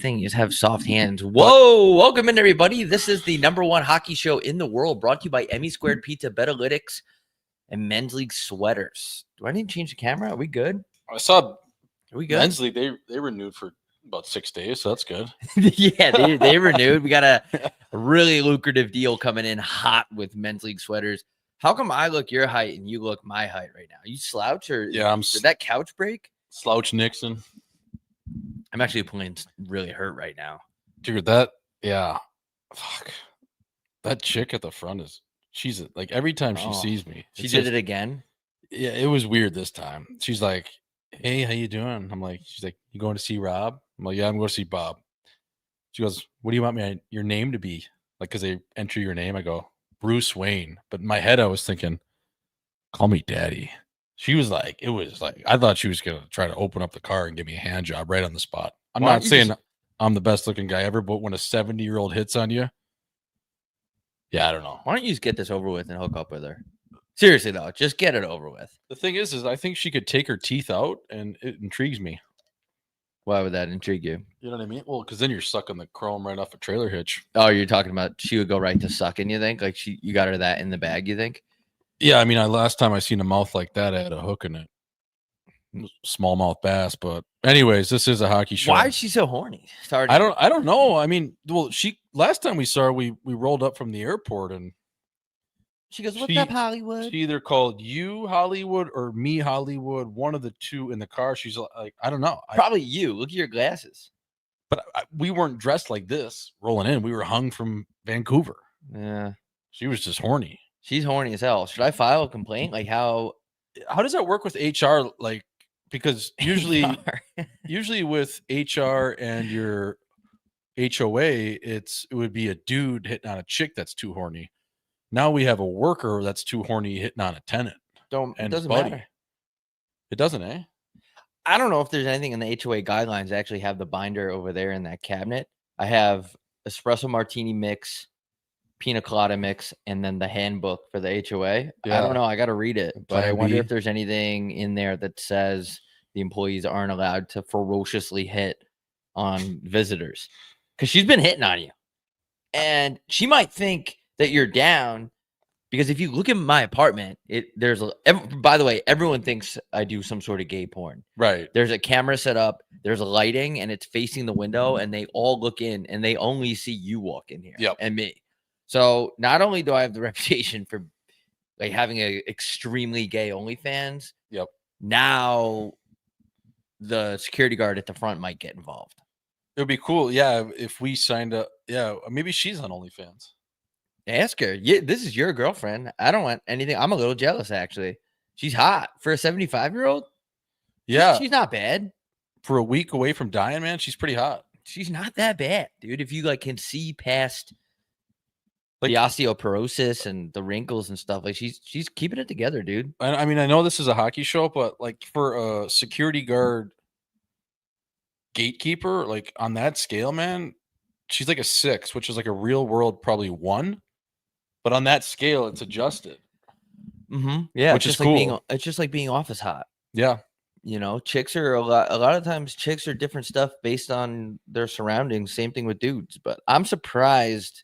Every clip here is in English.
thing. You just have soft hands. Whoa! Welcome in, everybody. This is the #1 hockey show in the world, brought to you by Emmy Squared Pizza, Betalytics, and Men's League Sweaters. Do I need to change the camera? Are we good? I saw Are we good? Men's League. They renewed for about 6 days, so that's good. Yeah, they renewed. We got a really lucrative deal coming in hot with Men's League Sweaters. How come I look your height and you look my height right now? You slouch or Yeah, did that couch break? Slouch Nixon. I'm actually playing really hurt right now. Dude, fuck. That chick at the front she's like every time she sees me. She did it again? Yeah, it was weird this time. She's like, "Hey, how you doing?" She's like, "You going to see Rob?" I'm like, "Yeah, I'm going to see Bob." She goes, "What do you want your name to be?" Like, because they enter your name. I go, Bruce Wayne. But in my head, I was thinking, call me Daddy. She was like, I thought she was going to try to open up the car and give me a hand job right on the spot. I'm not saying I'm the best looking guy ever, but when a 70-year-old hits on you, yeah, I don't know. Why don't you just get this over with and hook up with her? Seriously, though, just get it over with. The thing is I think she could take her teeth out, and it intrigues me. Why would that intrigue you? You know what I mean? Well, because then you're sucking the chrome right off a trailer hitch. Oh, you're talking about she would go right to sucking, you think? Like you got her that in the bag, you think? Yeah, I mean, last time I seen a mouth like that, I had a hook in it. Smallmouth bass, but anyways, this is a hockey show. Why is she so horny? I don't know. I mean, well, last time we saw her, we rolled up from the airport and she goes, "What's up, Hollywood?" She either called you Hollywood or me Hollywood, one of the two in the car. She's like, I don't know. Probably you. Look at your glasses. But we weren't dressed like this rolling in. We were hung from Vancouver. Yeah. She was just horny. She's horny as hell. Should I file a complaint? Like how does that work with HR? Like, because usually with HR and your HOA, it would be a dude hitting on a chick that's too horny. Now we have a worker that's too horny hitting on a tenant. It doesn't matter. It doesn't, eh? I don't know if there's anything in the HOA guidelines that actually have the binder over there in that cabinet. I have espresso martini mix, pina colada mix, and then the handbook for the HOA. Yeah. I don't know. I got to read it, but I wonder if there's anything in there that says the employees aren't allowed to ferociously hit on visitors, because she's been hitting on you, and she might think that you're down. Because if you look at my apartment, by the way, everyone thinks I do some sort of gay porn. Right. There's a camera set up, there's a lighting, and it's facing the window, and they all look in, and they only see you walk in here and me. So not only do I have the reputation for like having a extremely gay OnlyFans, now the security guard at the front might get involved. It would be cool, yeah, if we signed up. Yeah, maybe she's on OnlyFans. Ask her. Yeah, this is your girlfriend. I don't want anything. I'm a little jealous, actually. She's hot for a 75-year-old. Yeah, she's not bad. For a week away from dying, man, she's pretty hot. She's not that bad, dude. If you can see past the osteoporosis and the wrinkles and stuff, like she's keeping it together, dude. I mean, I know this is a hockey show, but like for a security guard gatekeeper, like on that scale, man, she's like a 6, which is like a real world probably 1. But on that scale, it's adjusted. Mm-hmm. Yeah, which is cool. It's just like being office hot. Yeah, chicks are a lot of times chicks are different stuff based on their surroundings. Same thing with dudes. But I'm surprised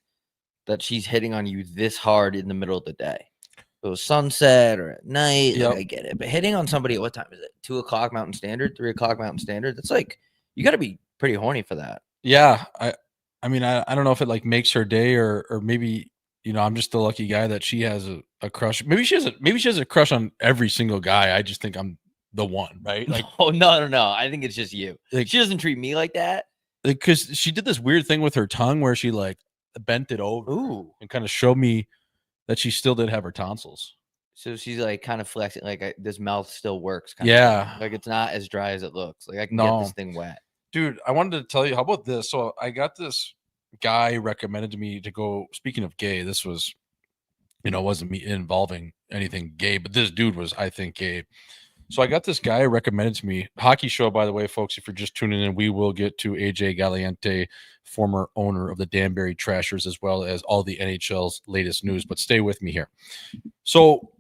that she's hitting on you this hard in the middle of the day. If it was sunset or at night, I get it. But hitting on somebody at what time is it? 2:00 Mountain Standard, 3:00 Mountain Standard. That's like you got to be pretty horny for that. Yeah, I mean, I don't know if it like makes her day or maybe. I'm just the lucky guy that she has a crush. Maybe she has a crush on every single guy. I just think I'm the one, right? Like, oh no. I think it's just you. Like, she doesn't treat me like that. Because she did this weird thing with her tongue where she like bent it over and kind of showed me that she still did have her tonsils. So she's like kind of flexing, like this mouth still works. Like it's not as dry as it looks. Like I can get this thing wet. Dude, I wanted to tell you, how about this? So I got this guy recommended to me to go. Speaking of gay, this was, wasn't me involving anything gay, but this dude was, I think, gay. So I got this guy recommended to me. Hockey show, by the way, folks, if you're just tuning in, we will get to AJ Galante, former owner of the Danbury Trashers, as well as all the NHL's latest news. But stay with me here. So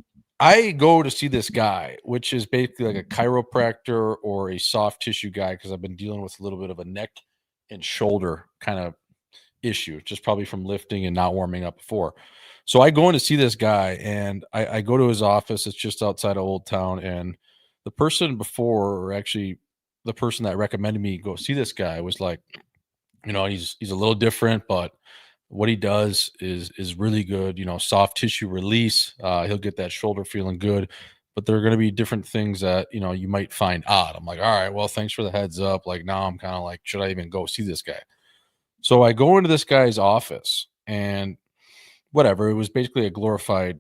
I go to see this guy, which is basically like a chiropractor or a soft tissue guy, because I've been dealing with a little bit of a neck and shoulder kind of issue, just probably from lifting and not warming up before. So I go in to see this guy, and I go to his office. It's just outside of Old Town, and the person before, or actually the person that recommended me go see this guy, was like, he's a little different, but what he does is really good. Soft tissue release. He'll get that shoulder feeling good, but there are going to be different things that you might find odd. I'm like, all right, well, thanks for the heads up. Like now I'm kind of like, should I even go see this guy? So I go into this guy's office, and whatever, it was basically a glorified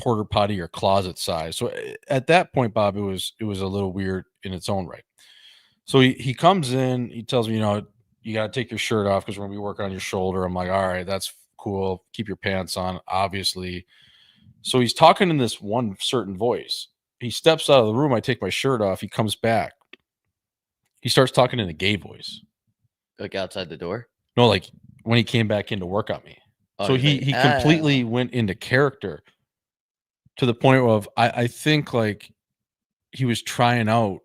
porter potty or closet size. So at that point, Bob, it was a little weird in its own right. So he comes in, he tells me, you got to take your shirt off because we're going to be working on your shoulder. I'm like, all right, that's cool. Keep your pants on, obviously. So he's talking in this one certain voice. He steps out of the room. I take my shirt off. He comes back. He starts talking in a gay voice. Like outside the door? No, like when he came back in to work on me. Oh, So he's he like, completely "Oh." went into character to the point of I think like he was trying out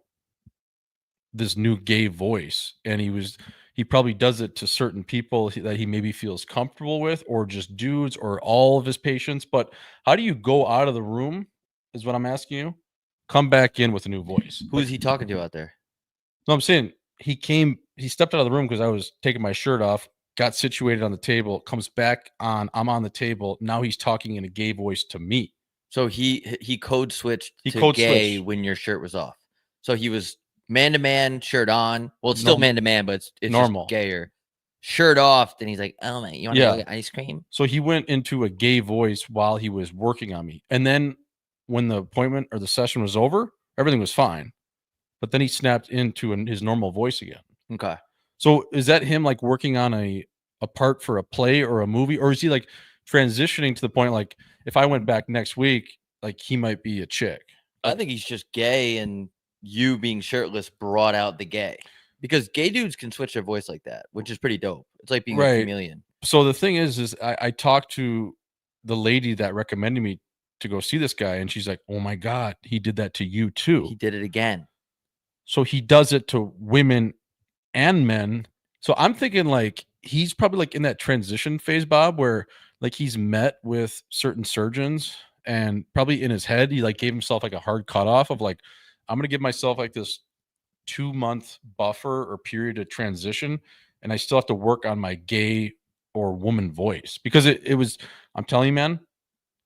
this new gay voice, and he probably does it to certain people that he maybe feels comfortable with, or just dudes, or all of his patients. But how do you go out of the room is what I'm asking you. Come back in with a new voice. Who is he talking to out there? No, I'm saying he stepped out of the room because I was taking my shirt off, got situated on the table, comes back on, I'm on the table. Now he's talking in a gay voice to me. So he code switched He to code gay switched. when your shirt was off. So he was man to man, shirt on. Well, it's still Norm- man to man, but it's normal. just gayer. Shirt off, then he's like, "Oh man, you want to Yeah. get ice cream?" So he went into a gay voice while he was working on me. And then when the appointment or the session was over, everything was fine. But then he snapped into his normal voice again. Okay. So is that him like working on a part for a play or a movie? Or is he like transitioning to the point like if I went back next week, like he might be a chick? I think he's just gay, and you being shirtless brought out the gay. Because gay dudes can switch their voice like that, which is pretty dope. It's like being a Right. chameleon. So the thing is I talked to the lady that recommended me to go see this guy, and she's like, "Oh my God, he did that to you too." He did it again. So he does it to women and men. So I'm thinking like he's probably like in that transition phase, Bob, where like he's met with certain surgeons, and probably in his head he like gave himself like a hard cutoff of like, I'm gonna give myself like this 2-month buffer or period of transition, and I still have to work on my gay or woman voice, because it was, I'm telling you, man,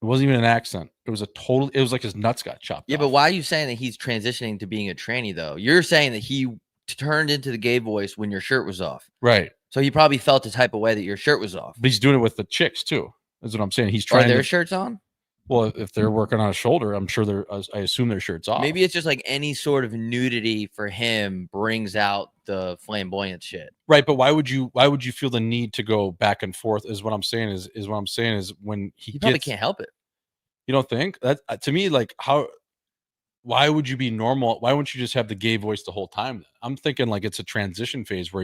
it wasn't even an accent. It was it was like his nuts got chopped Yeah, off. but why are you saying that he's transitioning to being a tranny though? You're saying that he turned into the gay voice when your shirt was off. Right. So he probably felt the type of way that your shirt was off. But he's doing it with the chicks too. Is what I'm saying. He's Are trying their to. shirts on? Well, if they're working on a shoulder, I'm sure they're. I assume their shirts off. Maybe it's just like any sort of nudity for him brings out the flamboyant shit. Right, but why would you feel the need to go back and forth? Is what I'm saying. Is what I'm saying is when He probably can't help it. You don't think that to me, like how? Why would you be normal? Why wouldn't you just have the gay voice the whole time? I'm thinking like it's a transition phase where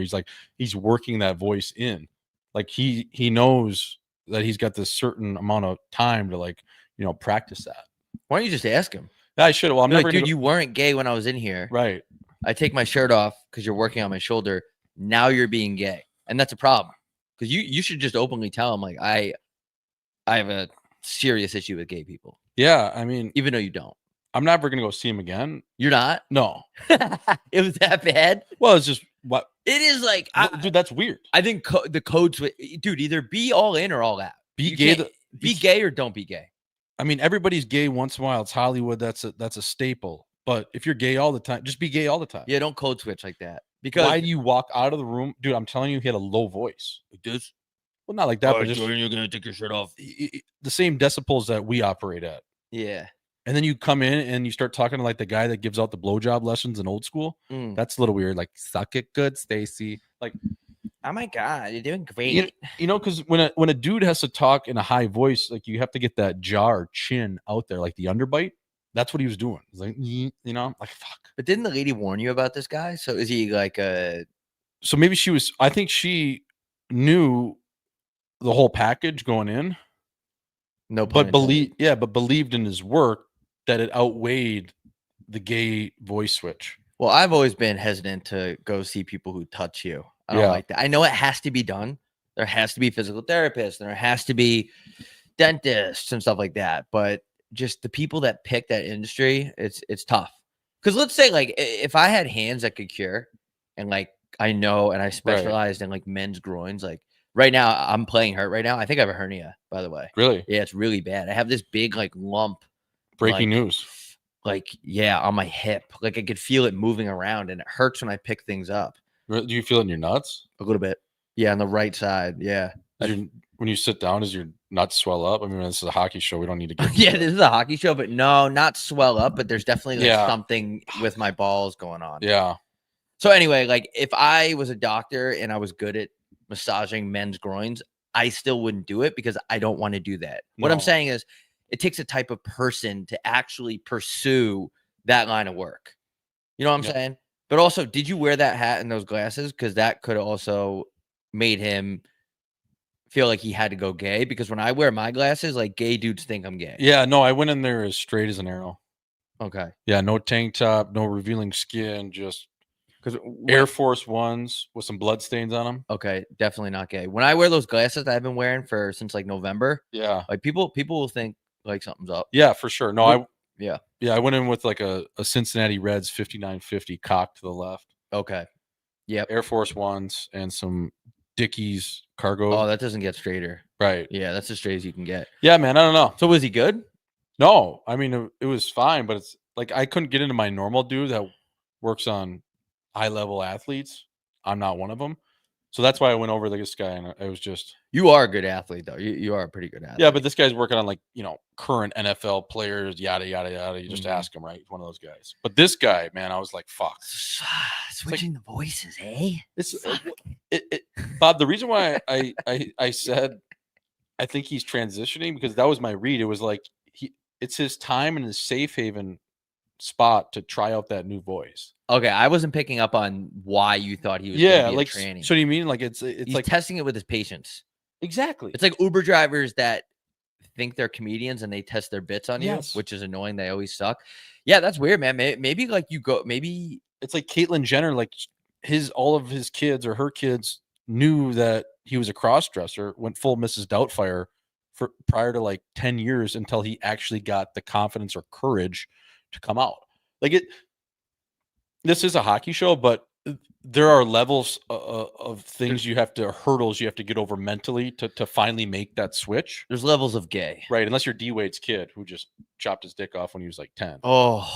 he's working that voice in, like he knows that he's got this certain amount of time to like practice that. Why don't you just ask him? Yeah, I should. Well, I'm Be never like, gonna dude, you weren't gay when I was in here. right. I take my shirt off because you're working on my shoulder. Now you're being gay, and that's a problem. Because you should just openly tell him like I have a serious issue with gay people, Yeah, I mean, even though you don't. I'm never gonna go see him again. You're not. No. It was that bad. Well, it's just what, It is like, dude. That's weird. I think the codes, dude, either be all in or all out. Be You gay. can't- be gay or don't be gay. I mean, everybody's gay once in a while. It's Hollywood. That's a staple. But if you're gay all the time, just be gay all the time. Yeah, don't code switch like that. Because Why do you walk out of the room, dude? I'm telling you, he had a low voice. like this? Well, not like that, but just Jordan, you're gonna take your shirt off. the same decibels that we operate at. Yeah. And then you come in and you start talking to like the guy that gives out the blowjob lessons in old school. Mm. That's a little weird. Like, suck it good, Stacy. Like, Oh my god, you're doing great. because when a dude has to talk in a high voice, like you have to get that jaw or chin out there, like the underbite. That's what he was doing. He's like, like fuck. But didn't the lady warn you about this guy? So is he like So maybe I think she knew the whole package going in. no pun But intended. believed in his work that it outweighed the gay voice switch. Well, I've always been hesitant to go see people who touch you. I don't Yeah. like that. I know it has to be done. There has to be physical therapists. There has to be dentists and stuff like that. But just the people that pick that industry, it's tough. Because let's say like if I had hands that could cure, and like I know, and I specialized in like men's groins, like right now I'm playing hurt right now. I think I have a hernia, by the way. Really? Yeah, it's really bad. I have this big like lump. Breaking news. Like, yeah, on my hip. Like I could feel it moving around and it hurts when I pick things up. Do you feel it in your nuts? A little bit. Yeah, on the right side. Yeah. When you sit down, does your nuts swell up? I mean, this is a hockey show. We don't need to get Yeah, this is a hockey show, but no, not swell up, but there's definitely like Yeah. something with my balls going on. Yeah. So anyway, like if I was a doctor and I was good at massaging men's groins, I still wouldn't do it because I don't want to do that. What I'm No. saying is it takes a type of person to actually pursue that line of work. You know what I'm Yep. saying? But also, did you wear that hat and those glasses? Because that could also made him feel like he had to go gay. Because when I wear my glasses, like gay dudes think I'm gay. Yeah, no, I went in there as straight as an arrow. Okay. Yeah, no tank top, no revealing skin, just Because Air Force Ones with some blood stains on them. Okay, definitely not gay. When I wear those glasses that I've been wearing since like November, Yeah. like people will think like something's up. Yeah, for sure. No, Yeah. I went in with like a Cincinnati Reds 5950 cocked to the left. Okay. Yep. Air Force Ones and some Dickies cargo. Oh, that doesn't get straighter. Right. Yeah, that's as straight as you can get. Yeah, man. I don't know. So was he good? No, I mean it was fine, but it's like I couldn't get into my normal dude that works on high level athletes. I'm not one of them, so that's why I went over to this guy, and I was just. You are a good athlete, though. You are a pretty good athlete. Yeah, but this guy's working on like current NFL players, yada yada yada. You just Mhm. ask him, right? He's one of those guys. But this guy, man, I was like, fuck. Switching the voices, eh? It's Bob. The reason why I said I think he's transitioning because that was my read. It was like it's his time and his safe haven spot to try out that new voice. Okay, I wasn't picking up on why you thought he was. Yeah, gonna be like a tranny. so. Do you mean like it's He's like testing it with his patients? Exactly. It's like Uber drivers that think they're comedians and they test their bits on Yes. you, which is annoying. They always suck. Yeah, that's weird, man. Maybe like maybe it's like Caitlyn Jenner, like all of his kids or her kids knew that he was a cross dresser, went full Mrs. Doubtfire for prior to like 10 years until he actually got the confidence or courage to come out. Like this is a hockey show, but there are levels of things hurdles you have to get over mentally to finally make that switch. There's levels of gay. Right. Unless you're D-Wade's kid who just chopped his dick off when he was like 10. Oh,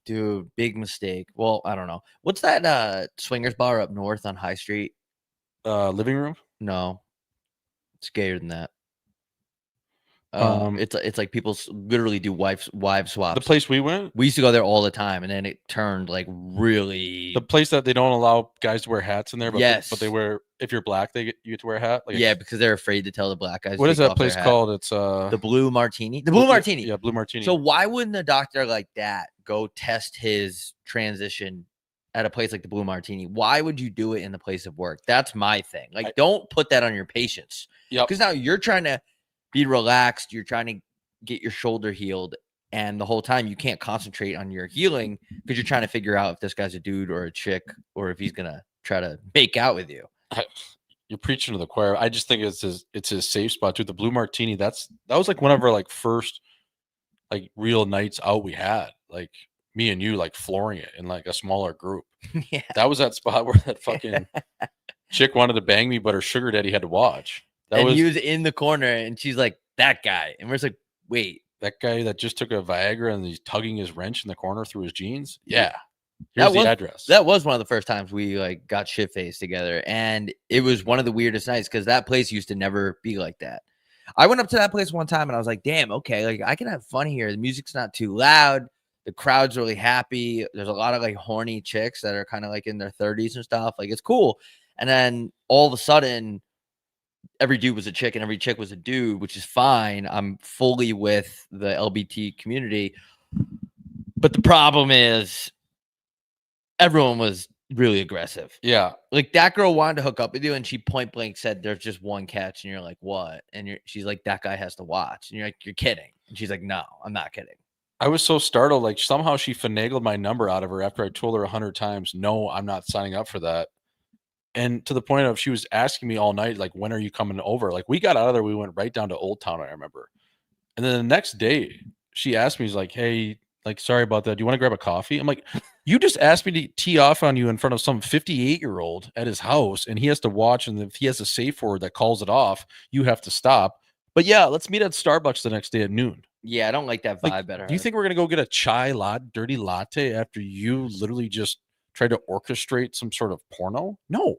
dude, big mistake. Well, I don't know. What's that swingers bar up north on High Street? Living room? No. It's gayer than that. Um, It's like people literally do wife swaps. The place we went? We used to go there all the time, and then it turned like really. The place that they don't allow guys to wear hats in there, but Yes. but they wear, if you're black, you get to wear a hat. Like Yeah, because they're afraid to tell the black guys. What to is take that off their place hat. called? It's The Blue Martini. The Blue Martini. Yeah, Blue Martini. So why wouldn't a doctor like that go test his transition at a place like the Blue Martini? Why would you do it in the place of work? That's my thing. Like, don't put that on your patients. Yep. Because now you're trying to be relaxed. You're trying to get your shoulder healed. And the whole time you can't concentrate on your healing because you're trying to figure out if this guy's a dude or a chick or if he's going to try to make out with you. You're preaching to the choir. I just think it's his safe spot too. The Blue Martini, that was like one of our like first like real nights out we had. Like me and you like flooring it in like a smaller group. Yeah. That was that spot where that fucking chick wanted to bang me, but her sugar daddy had to watch. He was in the corner and she's like, that guy. And we're just like, wait. That guy that just took a Viagra and he's tugging his wrench in the corner through his jeans? Yeah. Here's the address. That was one of the first times we like got shit faced together. And it was one of the weirdest nights because that place used to never be like that. I went up to that place one time and I was like, damn, okay, like I can have fun here. The music's not too loud. The crowd's really happy. There's a lot of like horny chicks that are kind of like in their 30s and stuff. Like it's cool. And then all of a sudden, every dude was a chick and every chick was a dude, which is fine. I'm fully with the LBT community. But the problem is everyone was really aggressive. Yeah. Like that girl wanted to hook up with you and she point blank said, there's just one catch. And you're like, what? And she's like, that guy has to watch. And you're like, you're kidding. And she's like, no, I'm not kidding. I was so startled. Like somehow she finagled my number out of her after I told her 100 times, no, I'm not signing up for that. And to the point of she was asking me all night, like, when are you coming over? Like, we got out of there, we went right down to Old Town, I remember. And then the next day, she asked me, she's like, hey, like, sorry about that. Do you want to grab a coffee? I'm like, you just asked me to tee off on you in front of some 58-year-old at his house, and he has to watch, and if he has a safe word that calls it off, you have to stop. But yeah, let's meet at Starbucks the next day at noon. Yeah, I don't like that vibe better. Do you think we're gonna go get a dirty latte after you literally just tried to orchestrate some sort of porno? No.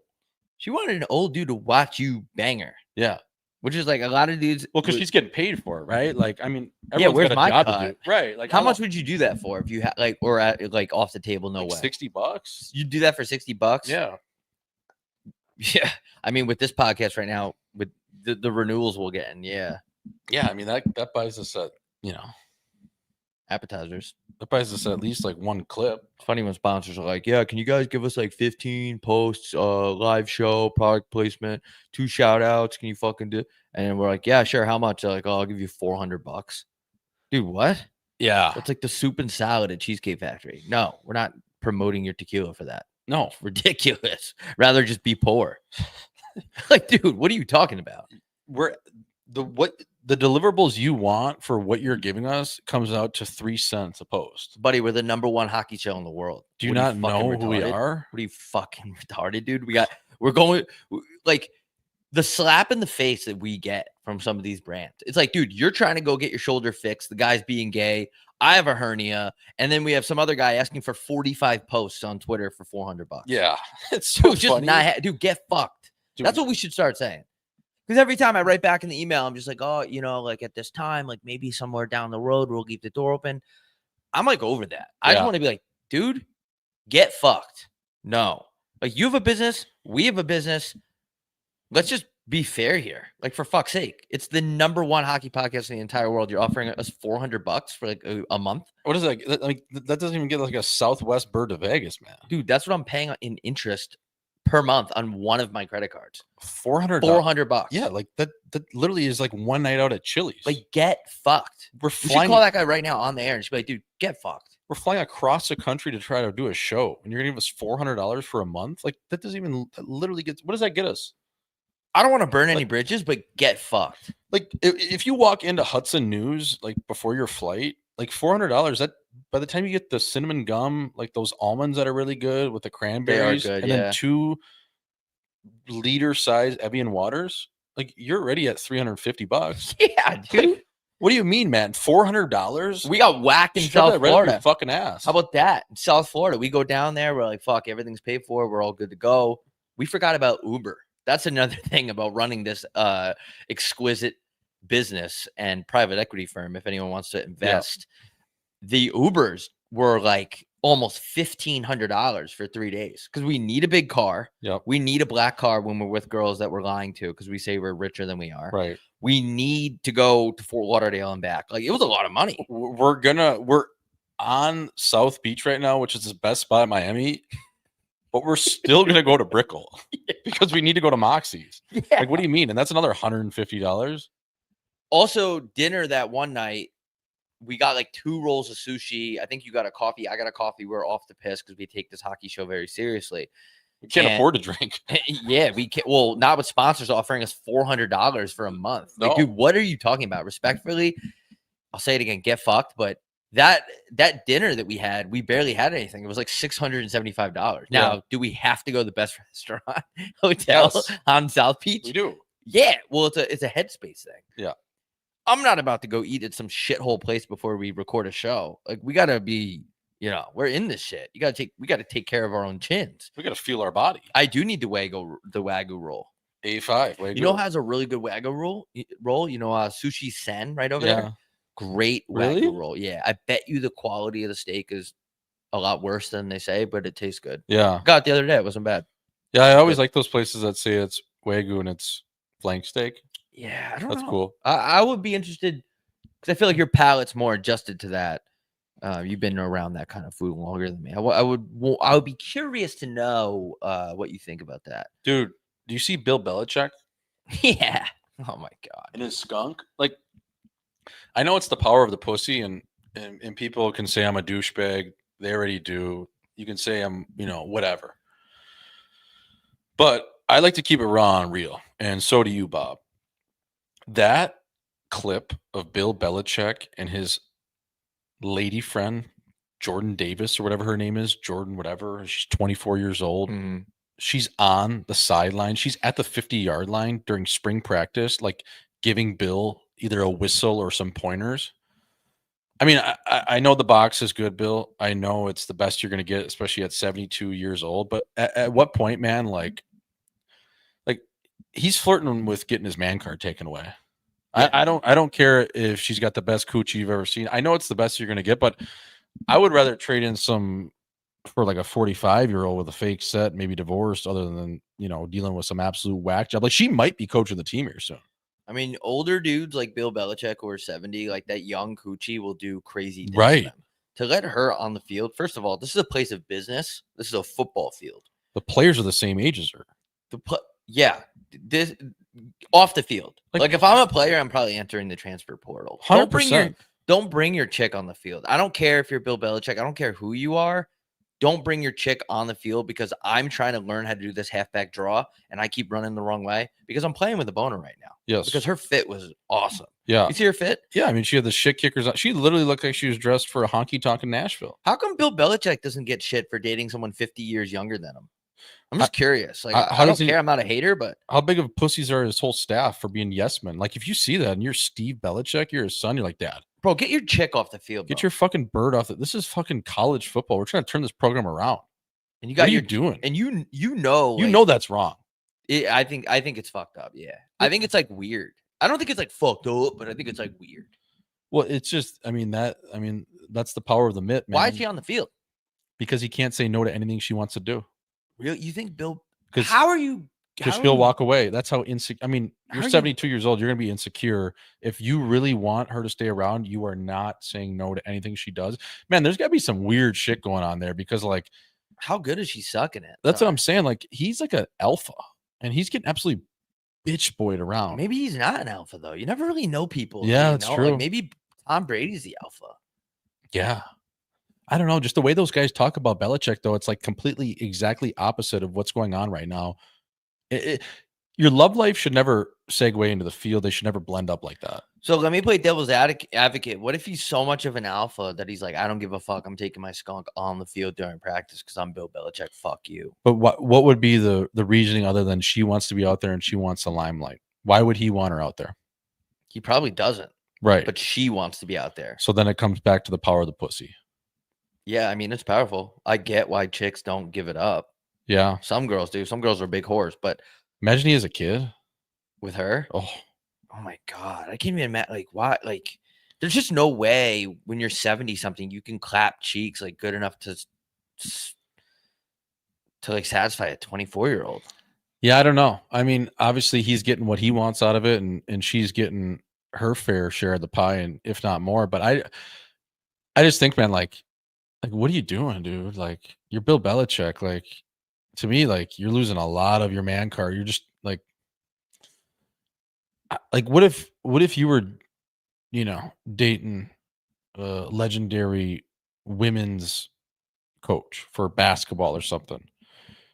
She wanted an old dude to watch you bang her, Yeah. which is like a lot of dudes. Well, because she's getting paid for it, right? Like, I mean, Yeah, everyone's where's got a my job cut? to do. Right. Like, How much would you do that for if you had like, or at like off the table? No like way. $60. You do that for $60? Yeah. Yeah. I mean, with this podcast right now, with the renewals we'll get in, yeah. Yeah. I mean, that buys us Appetizers. that buys us at least like one clip. It's funny when sponsors are like, yeah, can you guys give us like 15 posts, live show, product placement, 2 shout outs? Can you fucking do? And we're like, yeah, sure. How much? They're like, oh, I'll give you $400. Dude, what? Yeah. That's like the soup and salad at Cheesecake Factory. No, we're not promoting your tequila for that. No. It's ridiculous. Rather just be poor. Like, dude, what are you talking about? The deliverables you want for what you're giving us comes out to 3 cents a post. Buddy, we're the #1 hockey show in the world. Do you What are not know who we retarded? are? What are you fucking retarded, dude? We're going like the slap in the face that we get from some of these brands. It's like, dude, you're trying to go get your shoulder fixed. The guy's being gay. I have a hernia. And then we have some other guy asking for 45 posts on Twitter for $400. Yeah. It's so Dude, funny. dude, get fucked. Dude. That's what we should start saying. Because every time I write back in the email, I'm just like, oh, like at this time, like maybe somewhere down the road, we'll keep the door open. I'm like over that. I just want to be like, dude, get fucked. No. Like you have a business. We have a business. Let's just be fair here. Like for fuck's sake. It's the #1 hockey podcast in the entire world. You're offering us $400 for like a month. What is that? Like that doesn't even get like a Southwest bird to Vegas, man. Dude, that's what I'm paying in interest per month on one of my credit cards. $400. Yeah, like that literally is like one night out at Chili's. Like get fucked. We should call that guy right now on the air and just be like, dude, get fucked. We're flying across the country to try to do a show, and you're gonna give us $400 for a month? Like that doesn't even literally get. What does that get us? I don't want to burn any bridges, but get fucked. Like if you walk into Hudson News like before your flight, like $400, that by the time you get the cinnamon gum, like those almonds that are really good with the cranberries, good, and then 2 liter size Evian waters, like you're already at $350. Yeah, dude. Like, what do you mean, man? $400? We got whacked in South Right up Florida. your fucking ass. How about that? In South Florida, we go down there. We're like, fuck, everything's paid for. We're all good to go. We forgot about Uber. That's another thing about running this exquisite business and private equity firm. If anyone wants to invest, the Ubers were like almost $1,500 for 3 days because we need a big car. Yep. We need a black car when we're with girls that we're lying to because we say we're richer than we are. Right. We need to go to Fort Lauderdale and back. Like it was a lot of money. We're on South Beach right now, which is the best spot in Miami. But we're still gonna go to Brickell because we need to go to Moxie's. Yeah. Like, what do you mean? And that's another $150. Also, dinner that one night, we got like 2 rolls of sushi. I think you got a coffee. I got a coffee. We're off the piss because we take this hockey show very seriously. We can't afford to drink. Yeah, we can't. Well, not with sponsors offering us $400 for a month. Like, dude, what are you talking about? Respectfully, I'll say it again. Get fucked. But that dinner that we had, we barely had anything. It was like $675. Now, do we have to go to the best restaurant hotel on South Beach? We do. Yeah. Well, it's a headspace thing. Yeah. I'm not about to go eat at some shithole place before we record a show. Like we gotta be, we're in this shit. We gotta take care of our own chins. We gotta feel our body. I do need the Wagyu roll. A5. Wagyu. You know has a really good Wagyu roll? Sushi Sen right over there. Great Wagyu roll. Yeah, I bet you the quality of the steak is a lot worse than they say, but it tastes good. Yeah, got it the other day. It wasn't bad. Yeah, I always like those places that say it's Wagyu and it's flank steak. Yeah, I don't That's know. cool. I would be interested because I feel like your palate's more adjusted to that. You've been around that kind of food longer than me. I would be curious to know what you think about that, dude. Do you see Bill Belichick? Yeah. Oh my god. And his skunk. Like, I know it's the power of the pussy, and people can say I'm a douchebag. They already do. You can say I'm, whatever. But I like to keep it raw and real, and so do you, Bob. That clip of Bill Belichick and his lady friend, Jordan Davis or whatever her name is, Jordan whatever, she's 24 years old. Mhm. She's on the sideline. She's at the 50-yard line during spring practice, like giving Bill either a whistle or some pointers. I mean, I know the box is good, Bill. I know it's the best you're going to get, especially at 72 years old. But at what point, man, like he's flirting with getting his man card taken away. Yeah. I don't care if she's got the best coochie you've ever seen. I know it's the best you're going to get, but I would rather trade in some for like a 45-year-old with a fake set, maybe divorced, other than dealing with some absolute whack job. Like she might be coaching the team here soon. I mean, older dudes like Bill Belichick who are 70, like that young coochie will do crazy things Right. to them. To let her on the field, first of all, this is a place of business. This is a football field. The players are the same age as her. Yeah, this off the field. Like if I'm a player, I'm probably entering the transfer portal. 100%. Don't bring your chick on the field. I don't care if you're Bill Belichick. I don't care who you are. Don't bring your chick on the field because I'm trying to learn how to do this halfback draw and I keep running the wrong way because I'm playing with a boner right now. Yes. Because her fit was awesome. Yeah. You see her fit? Yeah. I mean, she had the shit kickers on. She literally looked like she was dressed for a honky tonk in Nashville. How come Bill Belichick doesn't get shit for dating someone 50 years younger than him? I'm just curious. Like, I don't care. I'm not a hater, but how big of pussies are his whole staff for being yes men? Like, if you see that and you're Steve Belichick, you're his son, you're like, Dad, bro, get your chick off the field. Get your fucking bird off. This is fucking college football. We're trying to turn this program around. And you got what are you doing? And you know that's wrong. I think it's fucked up. Yeah, I think it's like weird. I don't think it's like fucked up, but I think it's like weird. Well, it's just, that's the power of the mitt, man. Why is she on the field? Because he can't say no to anything she wants to do. Really? You think Bill? How are you? Because she'll walk away. That's how insecure. I mean, you're 72 years old. You're going to be insecure. If you really want her to stay around, you are not saying no to anything she does. Man, there's got to be some weird shit going on there because, like, how good is she sucking it? That's what I'm saying. Like, he's like an alpha, and he's getting absolutely bitch boyed around. Maybe he's not an alpha, though. You never really know people. Yeah, that's true. Like, maybe Tom Brady's the alpha. Yeah. I don't know. Just the way those guys talk about Belichick, though, it's like completely exactly opposite of what's going on right now. Your love life should never segue into the field. They should never blend up like that. So let me play devil's advocate. What if he's so much of an alpha that he's like, I don't give a fuck. I'm taking my skunk on the field during practice because I'm Bill Belichick. Fuck you. But what would be the reasoning other than she wants to be out there and she wants the limelight? Why would he want her out there? He probably doesn't. Right. But she wants to be out there. So then it comes back to the power of the pussy. Yeah, I mean, it's powerful. I get why chicks don't give it up. Yeah. Some girls do. Some girls are big whores, but imagine he is a kid. With her? Oh my God. I can't even imagine. Like, why? Like, there's just no way when you're 70 something, you can clap cheeks like good enough to like satisfy a 24-year-old. Yeah, I don't know. I mean, obviously he's getting what he wants out of it, and she's getting her fair share of the pie, and if not more. But I just think, man, like what are you doing, dude? Like, you're Bill Belichick. Like, to me, like, you're losing a lot of your man card. You're just like what if you were, dating a legendary women's coach for basketball or something?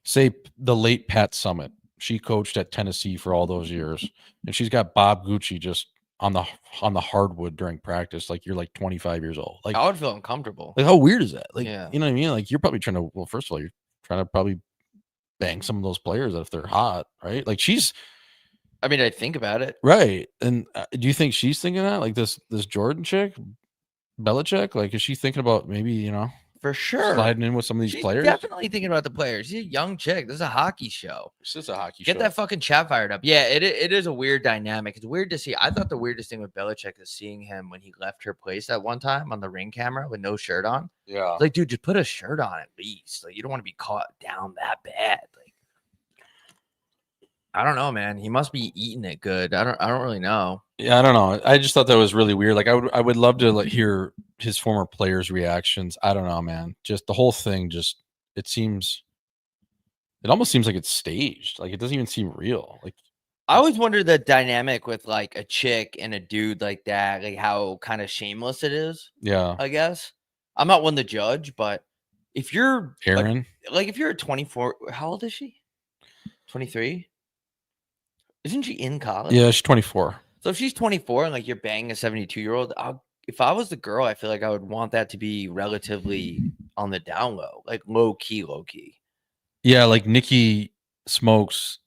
Say the late Pat Summitt. She coached at Tennessee for all those years, and she's got Bob Gucci just on the hardwood during practice. Like, you're like 25 years old. Like, I would feel uncomfortable. Like, how weird is that? Like, yeah. You know what I mean? Like, you're probably trying to. Well, first of all, you're trying to probably bang some of those players if they're hot, right? Like, she's. I mean, I think about it. Right. And do you think she's thinking that? Like, this Jordan chick, Belichick? Like, is she thinking about maybe, for sure sliding in with some of these players? Definitely thinking about the players. She's a young chick. This is a hockey show. This is a hockey show. Get that fucking chat fired up. Yeah, it is a weird dynamic. It's weird to see. I thought the weirdest thing with Belichick is seeing him when he left her place that one time on the ring camera with no shirt on. Yeah. Like, dude, just put a shirt on at least. Like, you don't want to be caught down that bad. Like, I don't know, man. He must be eating it good. I don't really know. Yeah, I don't know. I just thought that was really weird. Like, I would love to hear his former players' reactions. I don't know, man. Just the whole thing. Just it almost seems like it's staged. Like, it doesn't even seem real. Like, I always wonder the dynamic with like a chick and a dude like that, like how kind of shameless it is. Yeah, I guess I'm not one to judge, but if you're Aaron, if you're a 24, how old is she? 23? Isn't she in college? Yeah, she's 24. So if she's 24 and like you're banging a 72-year-old, if I was the girl, I feel like I would want that to be relatively on the down low, like low key. Yeah, like Nikki smokes.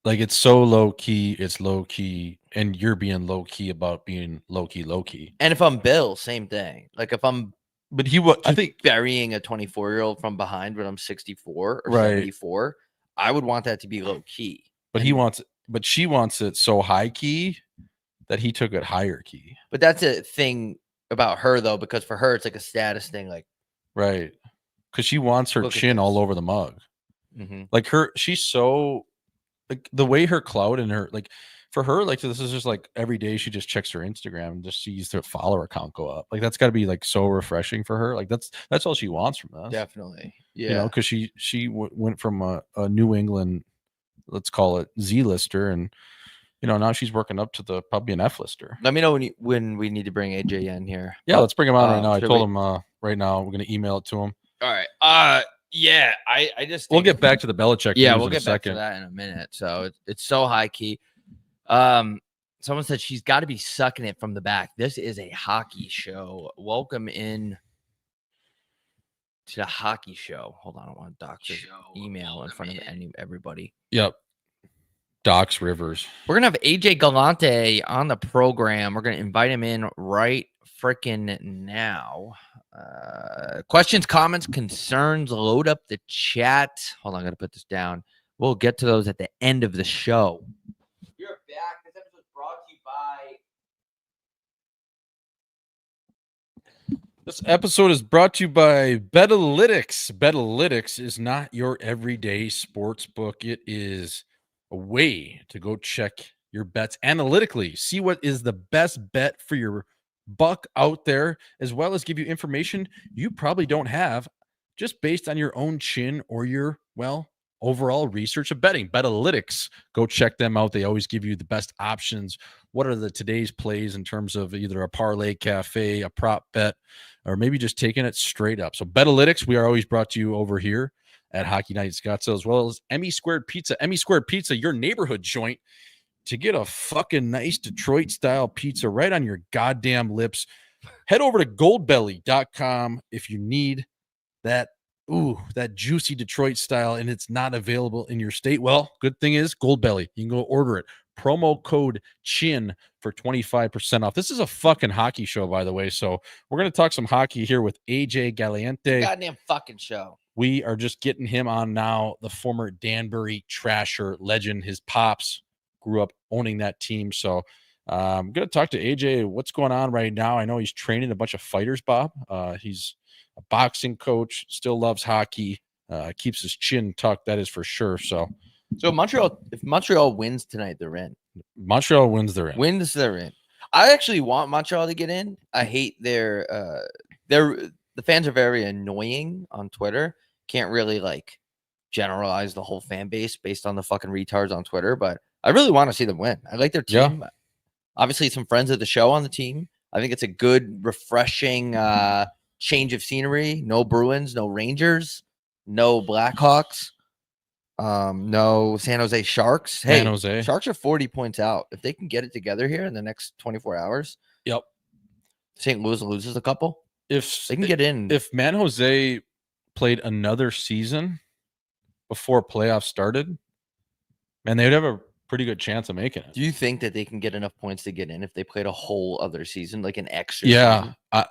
Like it's so low key, it's low key, and you're being low key about being low key. And if I'm Bill, same thing. Like if I'm But I think burying a 24-year-old from behind when I'm 64 or Right. 74, I would want that to be low key. But she wants it so high key that he took it higher key. But that's a thing about her though, because for her it's like a status thing. Like Right. Because she wants her Look at chin all this. over the mug. mhm. Like she's so like the way her clout and her like for her, like this is just like every day she just checks her Instagram and just sees her follower count go up. Like that's got to be like so refreshing for her. Like that's all she wants from us. Definitely. Yeah. You know, because she went from a New England, let's call it Z-lister, and now she's working up to probably an F-lister. Let me know when we need to bring AJ in here. Yeah, let's bring him on right now. I should told we- him right now we're gonna email it to him. All right. Yeah, I just We'll think get back to the Belichick. Yeah, news we'll in get a back to second. that in a minute. So it's so high key. Someone said she's got to be sucking it from the back. This is a hockey show. Welcome in to the hockey show. Hold on, I want to doc this email in front of everybody. Yep. Docs Rivers. We're gonna have AJ Galante on the program. We're gonna invite him in right freaking now. Questions, comments, concerns, load up the chat. Hold on, I gotta put this down. We'll get to those at the end of the show. You're back. This episode is brought to you by This episode is brought to you by Betalytics. Betalytics is not your everyday sports book. It is a way to go check your bets analytically, see what is the best bet for your buck out there, as well as give you information you probably don't have just based on your own chin or your, overall research of betting. Betalytics, go check them out. They always give you the best options. What are today's plays in terms of either a parlay cafe, a prop bet, or maybe just taking it straight up. So Betalytics, we are always brought to you over here at Hockey Night in Scottsdale, as well as Emmy Squared Pizza. Emmy Squared Pizza, your neighborhood joint, to get a fucking nice Detroit-style pizza right on your goddamn lips. Head over to goldbelly.com if you need that juicy Detroit style and it's not available in your state. Well, good thing is Goldbelly. You can go order it. Promo code CHIN for 25% off. This is a fucking hockey show, by the way. So we're going to talk some hockey here with AJ Galante. goddamn fucking show. We are just getting him on now, the former Danbury Trasher legend. His pops grew up owning that team. So I'm going to talk to AJ. What's going on right now? I know he's training a bunch of fighters, Bob. He's a boxing coach, still loves hockey, keeps his chin tucked, that is for sure. So if Montreal wins tonight, they're in. Montreal wins, they're in. Wins, they're in. I actually want Montreal to get in. I hate the fans are very annoying on Twitter. Can't really like generalize the whole fan base based on the fucking retards on Twitter, but I really want to see them win. I like their team. Yeah. Obviously, some friends of the show on the team. I think it's a good, refreshing change of scenery. No Bruins, no Rangers, no Blackhawks, no San Jose Sharks. Hey, San Jose Sharks are 40 points out. If they can get it together here in the next 24 hours, yep. St. Louis loses a couple. If they can get in, if Man Jose played another season before playoffs started, man, they would have a pretty good chance of making it. Do you think that they can get enough points to get in if they played a whole other season, like an extra? Yeah, season?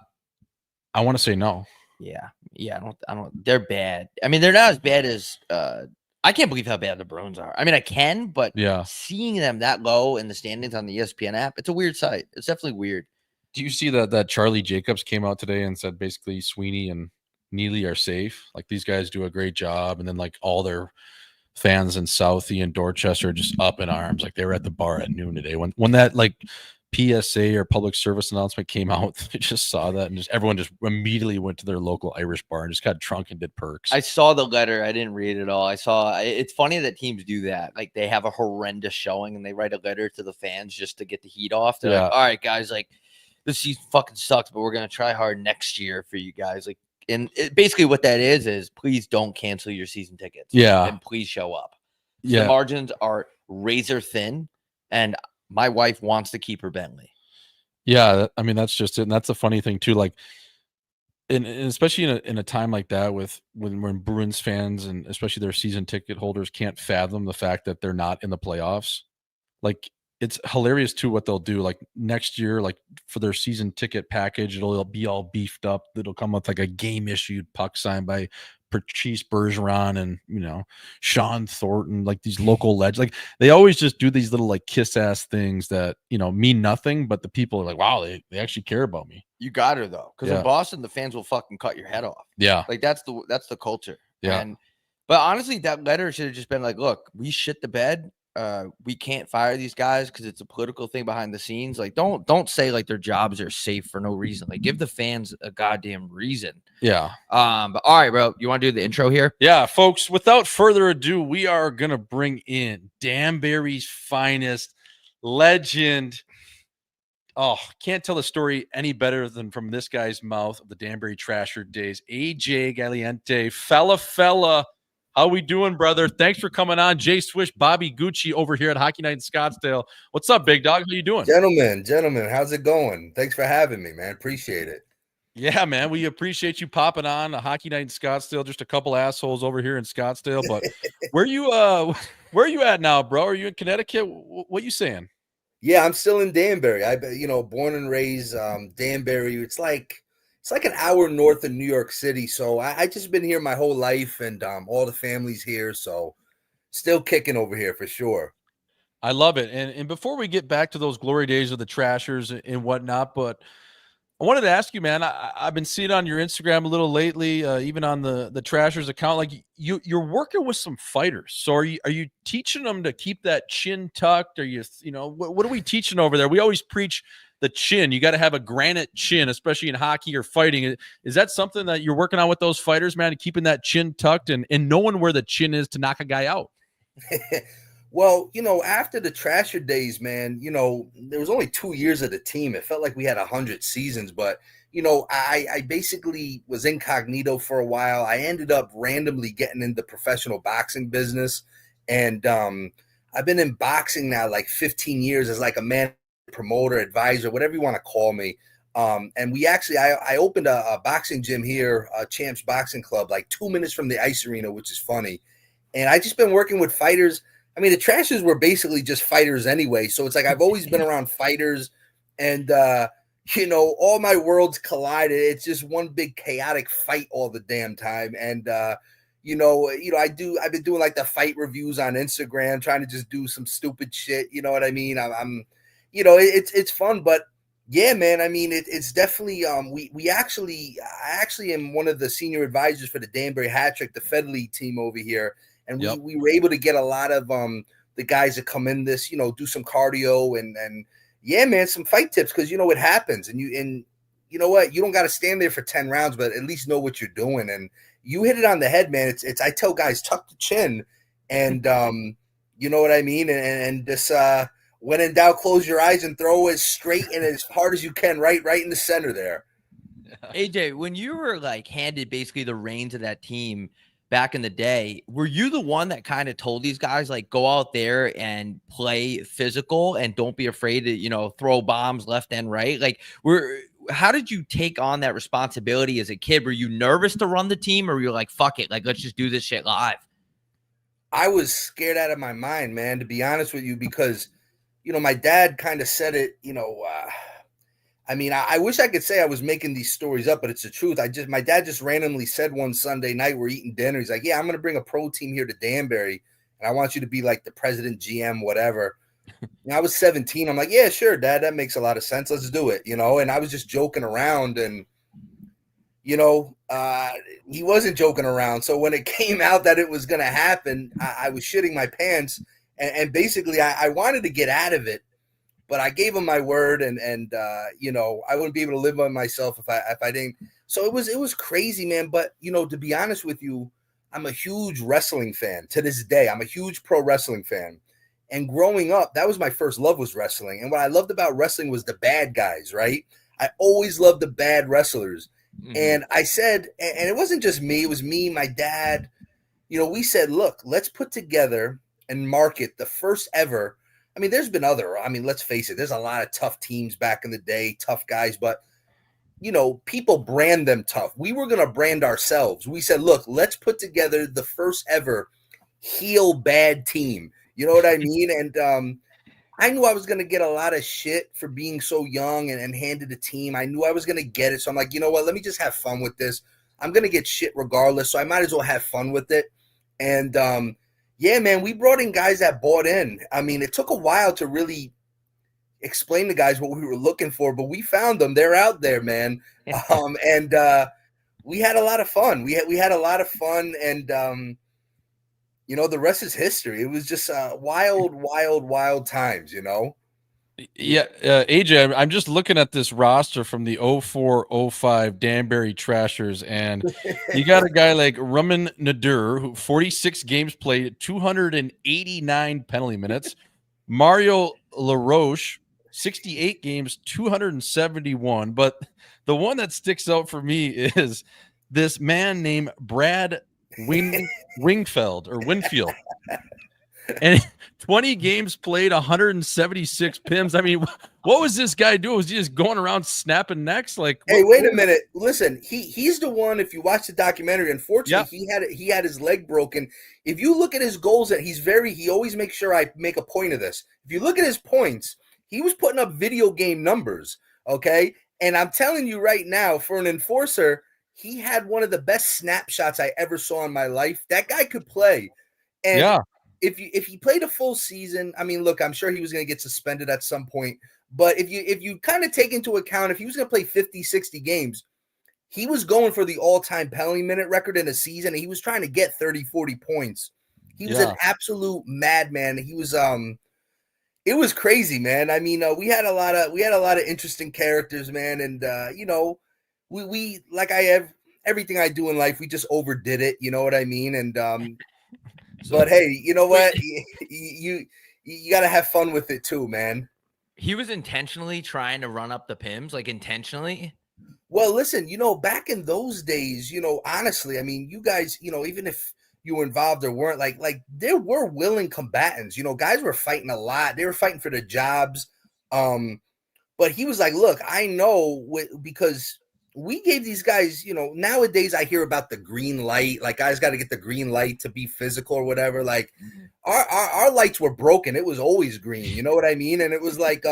I want to say no. Yeah. I don't. They're bad. I mean, they're not as bad as. I can't believe how bad the Bruins are. I mean, I can, but yeah, seeing them that low in the standings on the ESPN app, it's a weird sight. It's definitely weird. Do you see that Charlie Jacobs came out today and said basically Sweeney and Neely are safe? Like these guys do a great job, and then like all their fans in Southie and Dorchester are just up in arms. Like they were at the bar at noon today when that like PSA or public service announcement came out. They just saw that and everyone just immediately went to their local Irish bar and just got drunk and did perks. I saw the letter. I didn't read it all. It's funny that teams do that. Like they have a horrendous showing and they write a letter to the fans just to get the heat off. They're like, all right, guys, like this season fucking sucks, but we're going to try hard next year for you guys. Like, and basically what that is please don't cancel your season tickets. Yeah. And please show up. The margins are razor thin, and my wife wants to keep her Bentley. Yeah, I mean, that's just it, and that's the funny thing too, like, and especially in a time like that when Bruins fans and especially their season ticket holders can't fathom the fact that they're not in the playoffs. Like, it's hilarious too what they'll do. Like, next year, like, for their season ticket package, it'll be all beefed up. It'll come with like a game issued puck signed by Patrice Bergeron and Sean Thornton, like these local legends. Like, they always just do these little like kiss ass things that mean nothing, but the people are like, wow, they actually care about me. You got her though, because in Boston, the fans will fucking cut your head off. Yeah, like that's the culture. Yeah, but honestly, that letter should have just been like, look, we shit the bed. We can't fire these guys because it's a political thing behind the scenes. Like, don't say like their jobs are safe for no reason. Like, give the fans a goddamn reason. Yeah. But all right, bro, you want to do the intro here? Yeah, folks. Without further ado, we are gonna bring in Danbury's finest legend. Oh, can't tell the story any better than from this guy's mouth of the Danbury Trasher days. AJ Galante, fella. How we doing, brother? Thanks for coming on. Jay Swish, Bobby Gucci over here at Hockey Night in Scottsdale. What's up, big dog? How you doing? Gentlemen, how's it going? Thanks for having me, man. Appreciate it. Yeah, man. We appreciate you popping on a Hockey Night in Scottsdale. Just a couple assholes over here in Scottsdale. But where are you at now, bro? Are you in Connecticut? What you saying? Yeah, I'm still in Danbury. Born and raised Danbury. It's like an hour north of New York City. So I just been here my whole life, and all the family's here. So still kicking over here for sure. I love it. And before we get back to those glory days of the Trashers and whatnot, but I wanted to ask you, man, I've been seeing on your Instagram a little lately, even on the Trashers account, like you're working with some fighters. So are you teaching them to keep that chin tucked? Or what are we teaching over there? We always preach the chin. You got to have a granite chin, especially in hockey or fighting. Is that something that you're working on with those fighters, man, keeping that chin tucked and knowing where the chin is to knock a guy out? Well, after the Trasher days, man, there was only 2 years of the team. It felt like we had 100 seasons, but, I basically was incognito for a while. I ended up randomly getting into professional boxing business. And I've been in boxing now like 15 years as like a man promoter, advisor, whatever you want to call me. And we actually, I opened a boxing gym here, Champs Boxing Club, like 2 minutes from the ice arena, which is funny. And I just been working with fighters. I mean, the Trashers were basically just fighters anyway. So it's like I've always been around fighters, and all my worlds collided. It's just one big chaotic fight all the damn time. And I've been doing like the fight reviews on Instagram, trying to just do some stupid shit. You know what I mean? It's fun, but yeah, man. I mean, it's definitely I actually am one of the senior advisors for the Danbury Hat Trick, the Fed League team over here. And we were able to get a lot of the guys that come in this, do some cardio and yeah, man, some fight tips, because it happens, and you know what, you don't got to stand there for 10 rounds, but at least know what you're doing. And you hit it on the head, man. It's I tell guys, tuck the chin, and you know what I mean, and this when in doubt, close your eyes and throw as straight and as hard as you can, right in the center there. AJ, when you were like handed basically the reins of that team back in the day, were you the one that kind of told these guys, like, go out there and play physical and don't be afraid to, throw bombs left and right? Like, how did you take on that responsibility as a kid? Were you nervous to run the team, or were you like, fuck it, like, let's just do this shit live? I was scared out of my mind, man, to be honest with you, because, my dad kind of said it, I mean, I wish I could say I was making these stories up, but it's the truth. My dad just randomly said one Sunday night, we're eating dinner. He's like, yeah, I'm going to bring a pro team here to Danbury, and I want you to be like the president, GM, whatever. And I was 17. I'm like, yeah, sure, Dad, that makes a lot of sense. Let's do it, And I was just joking around, and, he wasn't joking around. So when it came out that it was going to happen, I was shitting my pants, and basically I wanted to get out of it. But I gave him my word, and I wouldn't be able to live by myself if I didn't. So it was crazy, man. But to be honest with you, I'm a huge wrestling fan to this day. I'm a huge pro wrestling fan, and growing up, that was my first love, was wrestling. And what I loved about wrestling was the bad guys, right? I always loved the bad wrestlers. Mm-hmm. And I said, and it wasn't just me; it was me, my dad. We said, look, let's put together and market the first ever. I mean, there's been other. I mean, let's face it. There's a lot of tough teams back in the day, tough guys, but people brand them tough. We were going to brand ourselves. We said, look, let's put together the first ever heel bad team. You know what I mean? And I knew I was going to get a lot of shit for being so young and handed a team. I knew I was going to get it. So I'm like, you know what? Let me just have fun with this. I'm going to get shit regardless. So I might as well have fun with it. And yeah, man, we brought in guys that bought in. I mean, it took a while to really explain to guys what we were looking for, but we found them. They're out there, man. And we had a lot of fun. We had a lot of fun, and the rest is history. It was just wild times, Yeah, AJ, I'm just looking at this roster from the 04-05 Danbury Trashers, and you got a guy like Raman Nadir, who 46 games played, 289 penalty minutes. Mario LaRoche, 68 games, 271. But the one that sticks out for me is this man named Brad Wingfield. And 20 games played, 176 PIMs. I mean, what was this guy doing? Was he just going around snapping necks? Like, hey, wait a minute. Listen, he's the one. If you watch the documentary, unfortunately, he had his leg broken. If you look at his goals, that he always makes sure I make a point of this. If you look at his points, he was putting up video game numbers. Okay, and I'm telling you right now, for an enforcer, he had one of the best snapshots I ever saw in my life. That guy could play, and yeah. If he played a full season, I mean, look, I'm sure he was going to get suspended at some point. But if you kind of take into account, if he was going to play 50, 60 games, he was going for the all-time penalty minute record in a season, and he was trying to get 30, 40 points. He was an absolute madman. He was it was crazy, man. I mean, we had a lot of interesting characters, man, and we like I have everything I do in life, we just overdid it, you know what I mean? And but hey, you know what? You got to have fun with it too, man. He was intentionally trying to run up the PIMs, like intentionally. Well, listen, back in those days, honestly, I mean, you guys, even if you were involved or weren't, like there were willing combatants. Guys were fighting a lot. They were fighting for their jobs. But he was like, look, I know because we gave these guys, nowadays I hear about the green light, like guys got to get the green light to be physical or whatever. Like our lights were broken. It was always green. You know what I mean? And it was like,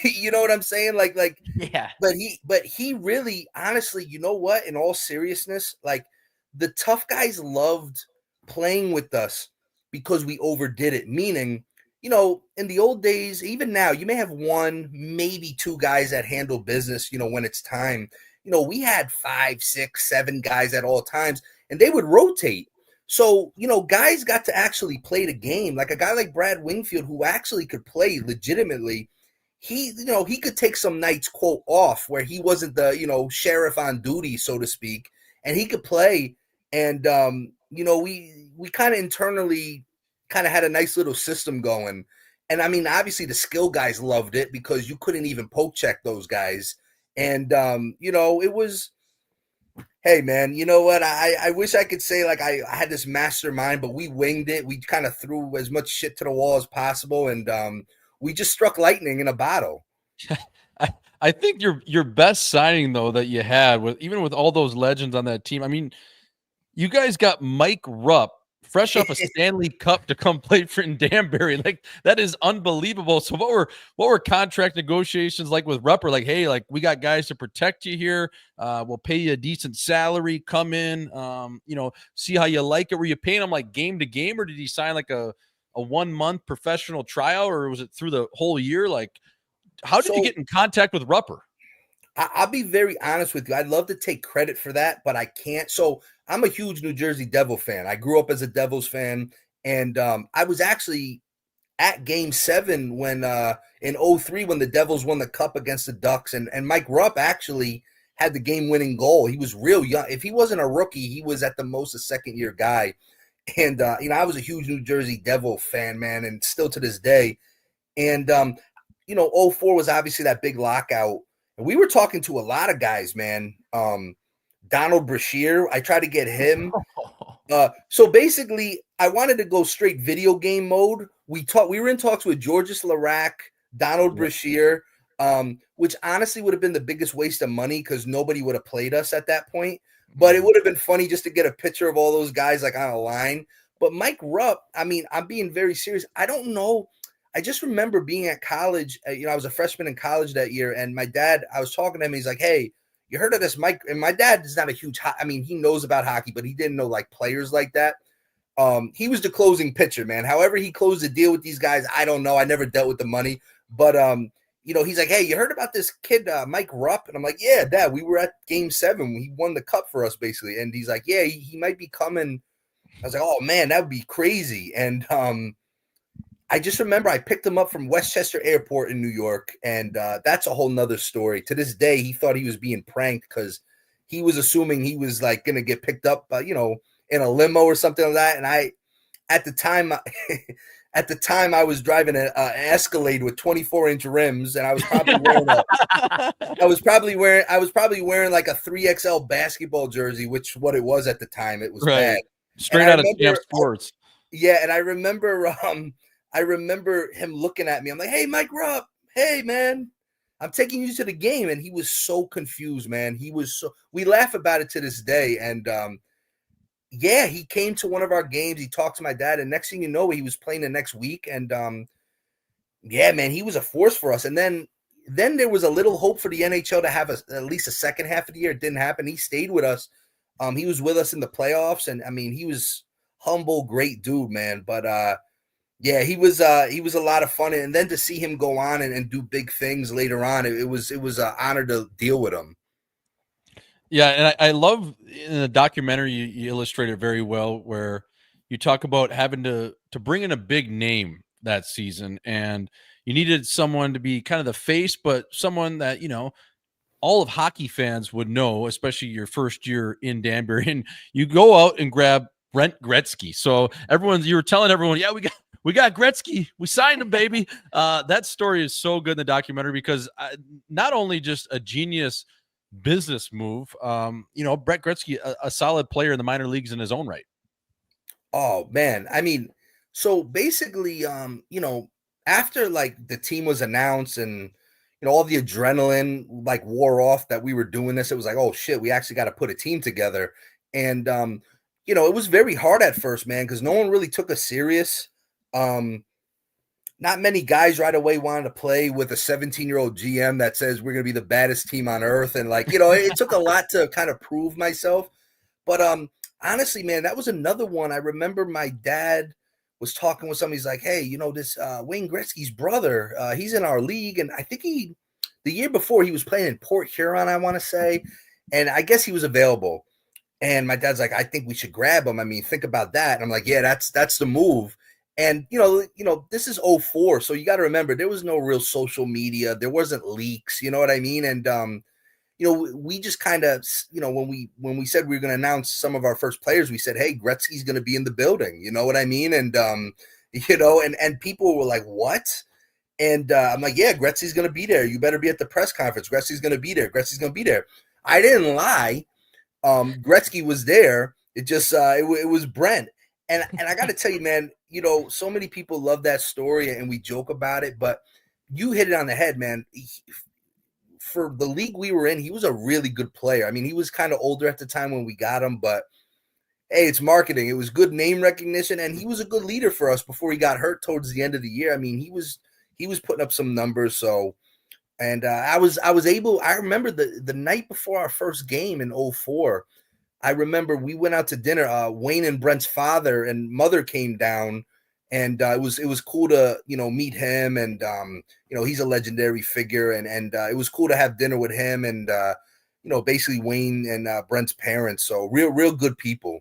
you know what I'm saying? Like, yeah, but he really, honestly, you know what? In all seriousness, like the tough guys loved playing with us because we overdid it. Meaning, in the old days, even now, you may have one, maybe two guys that handle business, when it's time. We had 5, 6, 7 guys at all times, and they would rotate. So, guys got to actually play the game. Like a guy like Brad Wingfield, who actually could play legitimately. He could take some nights, quote, off where he wasn't the, sheriff on duty, so to speak, and he could play. And, we kind of internally kind of had a nice little system going. And I mean, obviously the skill guys loved it because you couldn't even poke check those guys. And, it was, hey man, you know what? I wish I could say like I had this mastermind, but we winged it. We kind of threw as much shit to the wall as possible. And, we just struck lightning in a bottle. I think your best signing though that you had even with all those legends on that team. I mean, you guys got Mike Rupp, fresh off a Stanley Cup, to come play for in Danbury. Like that is unbelievable. So what were contract negotiations like with Rupp? Like, hey, like we got guys to protect you here. We'll pay you a decent salary. Come in, see how you like it. Were you paying him like game to game, or did he sign like a 1-month professional tryout, or was it through the whole year? Like, how did you get in contact with Rupper? I'll be very honest with you. I'd love to take credit for that, but I can't. So I'm a huge New Jersey Devil fan. I grew up as a Devils fan, and I was actually at Game 7 when in 03 when the Devils won the Cup against the Ducks, and Mike Rupp actually had the game-winning goal. He was real young. If he wasn't a rookie, he was at the most a second-year guy. And I was a huge New Jersey Devil fan, man, and still to this day. And 04 was obviously that big lockout. And we were talking to a lot of guys, man. Donald Brashear, I tried to get him. So basically, I wanted to go straight video game mode. We were in talks with Georges Larac, Donald Brashear, which honestly would have been the biggest waste of money because nobody would have played us at that point. But it would have been funny just to get a picture of all those guys like on a line. But Mike Rupp, I mean, I'm being very serious. I don't know. I just remember being at college. I was a freshman in college that year, and my dad, I was talking to him. He's like, "Hey, you heard of this Mike?" And my dad is not a huge, I mean, he knows about hockey, but he didn't know like players like that. He was the closing pitcher, man. However he closed the deal with these guys, I don't know. I never dealt with the money, but he's like, "Hey, you heard about this kid, Mike Rupp?" And I'm like, "Yeah, Dad. We were at Game 7. He won the cup for us, basically." And he's like, "Yeah, he might be coming." I was like, "Oh man, that would be crazy." And I just remember I picked him up from Westchester Airport in New York, and that's a whole nother story. To this day, he thought he was being pranked because he was assuming he was like going to get picked up, in a limo or something like that. And at the time, I was driving an Escalade with 24-inch rims, and I was probably wearing like a 3XL basketball jersey, which what it was at the time. It was bad. Straight out of Champ Sports. Yeah, and I remember him looking at me. I'm like, "Hey, Mike Rupp, hey man, I'm taking you to the game." And he was so confused, man. We laugh about it to this day. And yeah, he came to one of our games. He talked to my dad, and next thing you know, he was playing the next week. And yeah, man, he was a force for us. And then there was a little hope for the NHL to have at least a second half of the year. It didn't happen. He stayed with us. He was with us in the playoffs, and I mean, he was humble, great dude, man. But yeah, he was a lot of fun, and then to see him go on and do big things later on, it was an honor to deal with him. Yeah, and I love in the documentary you illustrate it very well, where you talk about having to bring in a big name that season, and you needed someone to be kind of the face, but someone that all of hockey fans would know, especially your first year in Danbury, and you go out and grab Brent Gretzky. So you were telling everyone, yeah, we got Gretzky. We signed him, baby. That story is so good in the documentary because not only just a genius business move, Brett Gretzky, a solid player in the minor leagues in his own right. Oh man, I mean, so basically, after like the team was announced and all the adrenaline like wore off that we were doing this, it was like, oh shit, we actually got to put a team together. And it was very hard at first, man, because no one really took us serious. Not many guys right away wanted to play with a 17-year-old GM that says we're going to be the baddest team on earth. And like, it took a lot to kind of prove myself. But honestly, man, that was another one. I remember my dad was talking with somebody. He's like, "Hey, this Wayne Gretzky's brother, he's in our league." And I think the year before he was playing in Port Huron, I want to say. And I guess he was available. And my dad's like, "I think we should grab him. I mean, think about that." And I'm like, "Yeah, that's the move." And this is 2004, so you got to remember there was no real social media, there wasn't leaks, you know what I mean? And we just kind of, when we said we were going to announce some of our first players, we said, "Hey, Gretzky's going to be in the building," you know what I mean? And and people were like, "What?" And I'm like, "Yeah, Gretzky's going to be there. You better be at the press conference. Gretzky's going to be there. Gretzky's going to be there." I didn't lie. Gretzky was there. It just it was Brent. And I got to tell you, man, so many people love that story and we joke about it, but you hit it on the head, man. For the league we were in, he was a really good player. I mean, he was kind of older at the time when we got him, but hey, it's marketing. It was good name recognition, and he was a good leader for us before he got hurt towards the end of the year. I mean, he was putting up some numbers. So, and I remember the night before our first game in 2004, I remember we went out to dinner. Wayne and Brent's father and mother came down, and it was cool to meet him. And he's a legendary figure, and it was cool to have dinner with him and basically Wayne and Brent's parents. So real good people.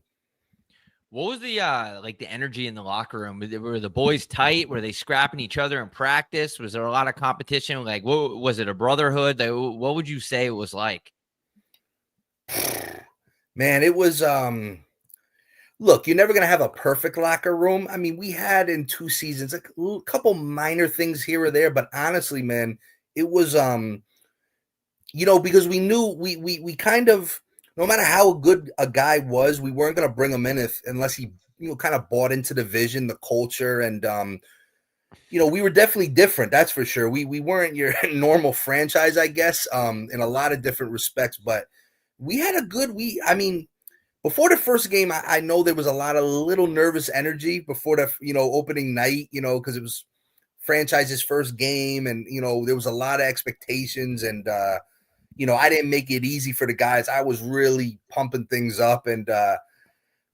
What was the the energy in the locker room? Were the boys tight? Were they scrapping each other in practice? Was there a lot of competition? Like, what was it, a brotherhood? Like, what would you say it was like? Man, it was look, you're never going to have a perfect locker room. I mean, we had in 2 seasons a couple minor things here or there, but honestly, man, it was because we knew we kind of, no matter how good a guy was, we weren't going to bring him in unless he kind of bought into the vision, the culture, and we were definitely different. That's for sure. We weren't your normal franchise, I guess, in a lot of different respects, but we had a good. Before the first game, I know there was a lot of little nervous energy before the opening night, because it was franchise's first game, and there was a lot of expectations, and I didn't make it easy for the guys. I was really pumping things up, and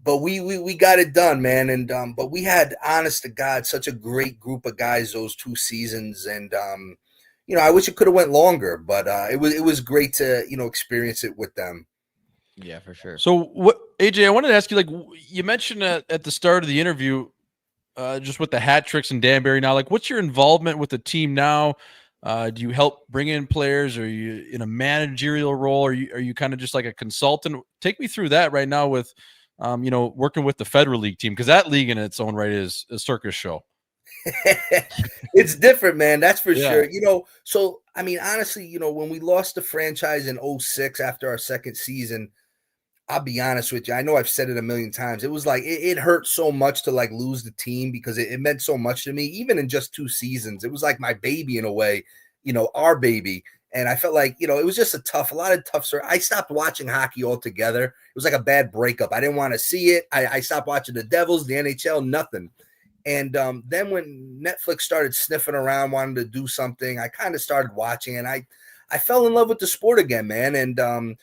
but we got it done, man. And but we had, honest to God, such a great group of guys those 2 seasons, and I wish it could have went longer, but it was great to experience it with them. Yeah, for sure. So what, AJ, I wanted to ask you, like, you mentioned at the start of the interview, just with the hat tricks in Danbury now, like, what's your involvement with the team now? Do you help bring in players? Are you in a managerial role? Are you kind of just like a consultant? Take me through that right now with, working with the Federal League team, because that league in its own right is a circus show. It's different, man. That's for Yeah. sure. So, I mean, honestly, when we lost the franchise in 06 after our second season, I'll be honest with you. I know I've said it a million times. It was like, it hurt so much to like lose the team, because it meant so much to me, even in just 2 seasons. It was like my baby in a way, our baby. And I felt like, it was just a lot of tough. I stopped watching hockey altogether. It was like a bad breakup. I didn't want to see it. I stopped watching the Devils, the NHL, nothing. And then when Netflix started sniffing around, wanting to do something, I kind of started watching, and I fell in love with the sport again, man. And,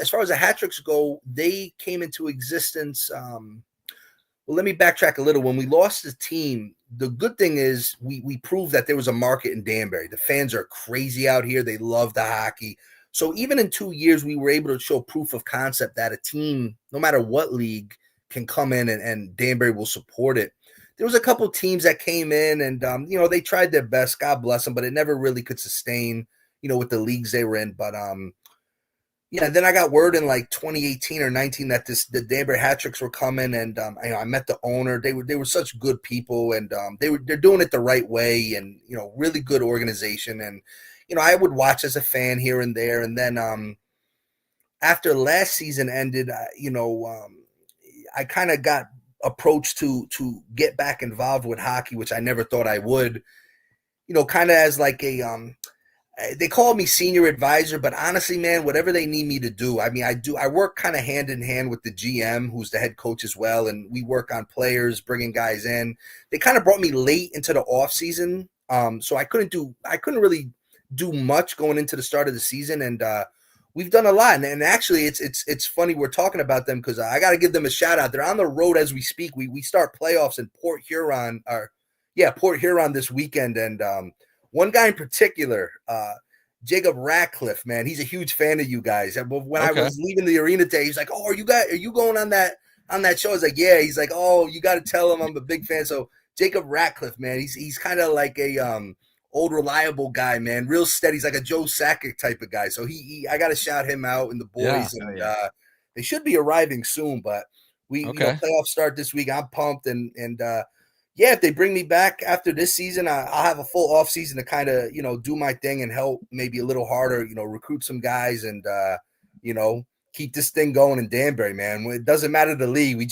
as far as the hat tricks go, they came into existence. Well, let me backtrack a little. When we lost the team, the good thing is we proved that there was a market in Danbury. The fans are crazy out here. They love the hockey. So even in 2 years, we were able to show proof of concept that a team, no matter what league, can come in and Danbury will support it. There was a couple teams that came in and, they tried their best, God bless them, but it never really could sustain, with the leagues they were in. But, then I got word in like 2018 or 19 that the Danbury Hat Tricks were coming, and I met the owner. They were such good people, and they're doing it the right way, and really good organization. And I would watch as a fan here and there, and then after last season ended, I kind of got approach to get back involved with hockey, which I never thought I would, kind of as like they call me senior advisor, but honestly, man, whatever they need me to do, I work kind of hand in hand with the GM, who's the head coach as well. And we work on players, bringing guys in. They kind of brought me late into the off season. So I couldn't really do much going into the start of the season. And, we've done a lot, and actually, it's funny we're talking about them, because I got to give them a shout out. They're on the road as we speak. We start playoffs in Port Huron, this weekend. And one guy in particular, Jacob Ratcliffe, man, he's a huge fan of you guys. When I was leaving the arena today, he's like, "Oh, are you going on that show?" I was like, "Yeah." He's like, "Oh, you got to tell him I'm a big fan." So Jacob Ratcliffe, man, he's kind of like a old reliable guy, man, real steady. He's like a Joe Sakic type of guy. So I got to shout him out and the boys. Yeah. And they should be arriving soon, but playoffs start this week. I'm pumped, and if they bring me back after this season, I'll have a full off season to kind of do my thing and help maybe a little harder, recruit some guys, and keep this thing going in Danbury, man. It doesn't matter the league. We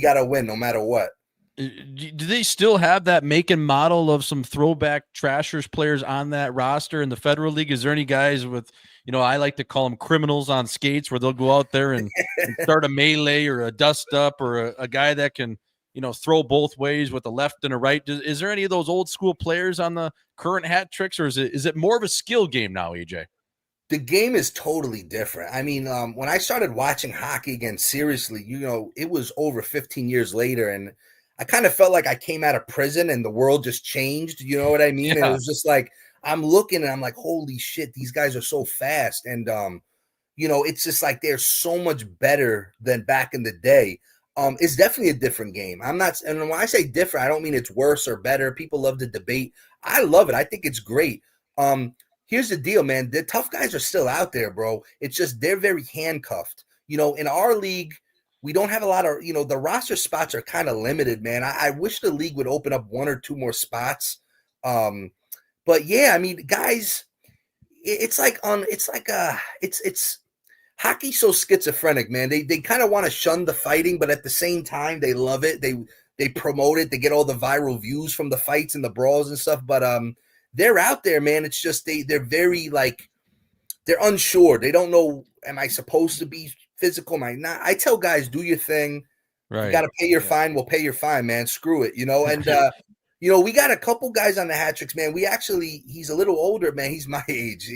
gotta win no matter what. Do they still have that make and model of some throwback Trashers players on that roster in the Federal League? Is there any guys with, I like to call them criminals on skates, where they'll go out there and start a melee or a dust up, or a guy that can, throw both ways with a left and a right? Is there any of those old school players on the current hat tricks, or is it more of a skill game now, AJ? The game is totally different. I mean, when I started watching hockey again, seriously, it was over 15 years later, and I kind of felt like I came out of prison and the world just changed. You know what I mean? Yeah. And it was just like, I'm looking and I'm like, holy shit, these guys are so fast. And, it's just like, they're so much better than back in the day. It's definitely a different game. And when I say different, I don't mean it's worse or better. People love to debate. I love it. I think it's great. Here's the deal, man. The tough guys are still out there, bro. It's just, they're very handcuffed. In our league, we don't have a lot of, the roster spots are kind of limited, man. I wish the league would open up 1 or 2 more spots. But yeah, I mean, guys, it's hockey's so schizophrenic, man. They kind of want to shun the fighting, but at the same time, they love it. They promote it. They get all the viral views from the fights and the brawls and stuff. But they're out there, man. It's just they're very like they're unsure. They don't know. Am I supposed to be physical? Am I not? I tell guys, do your thing. Right. You got to pay your fine. We'll pay your fine, man. Screw it, you know. And we got a couple guys on the hat tricks, man. He's a little older, man. He's my age.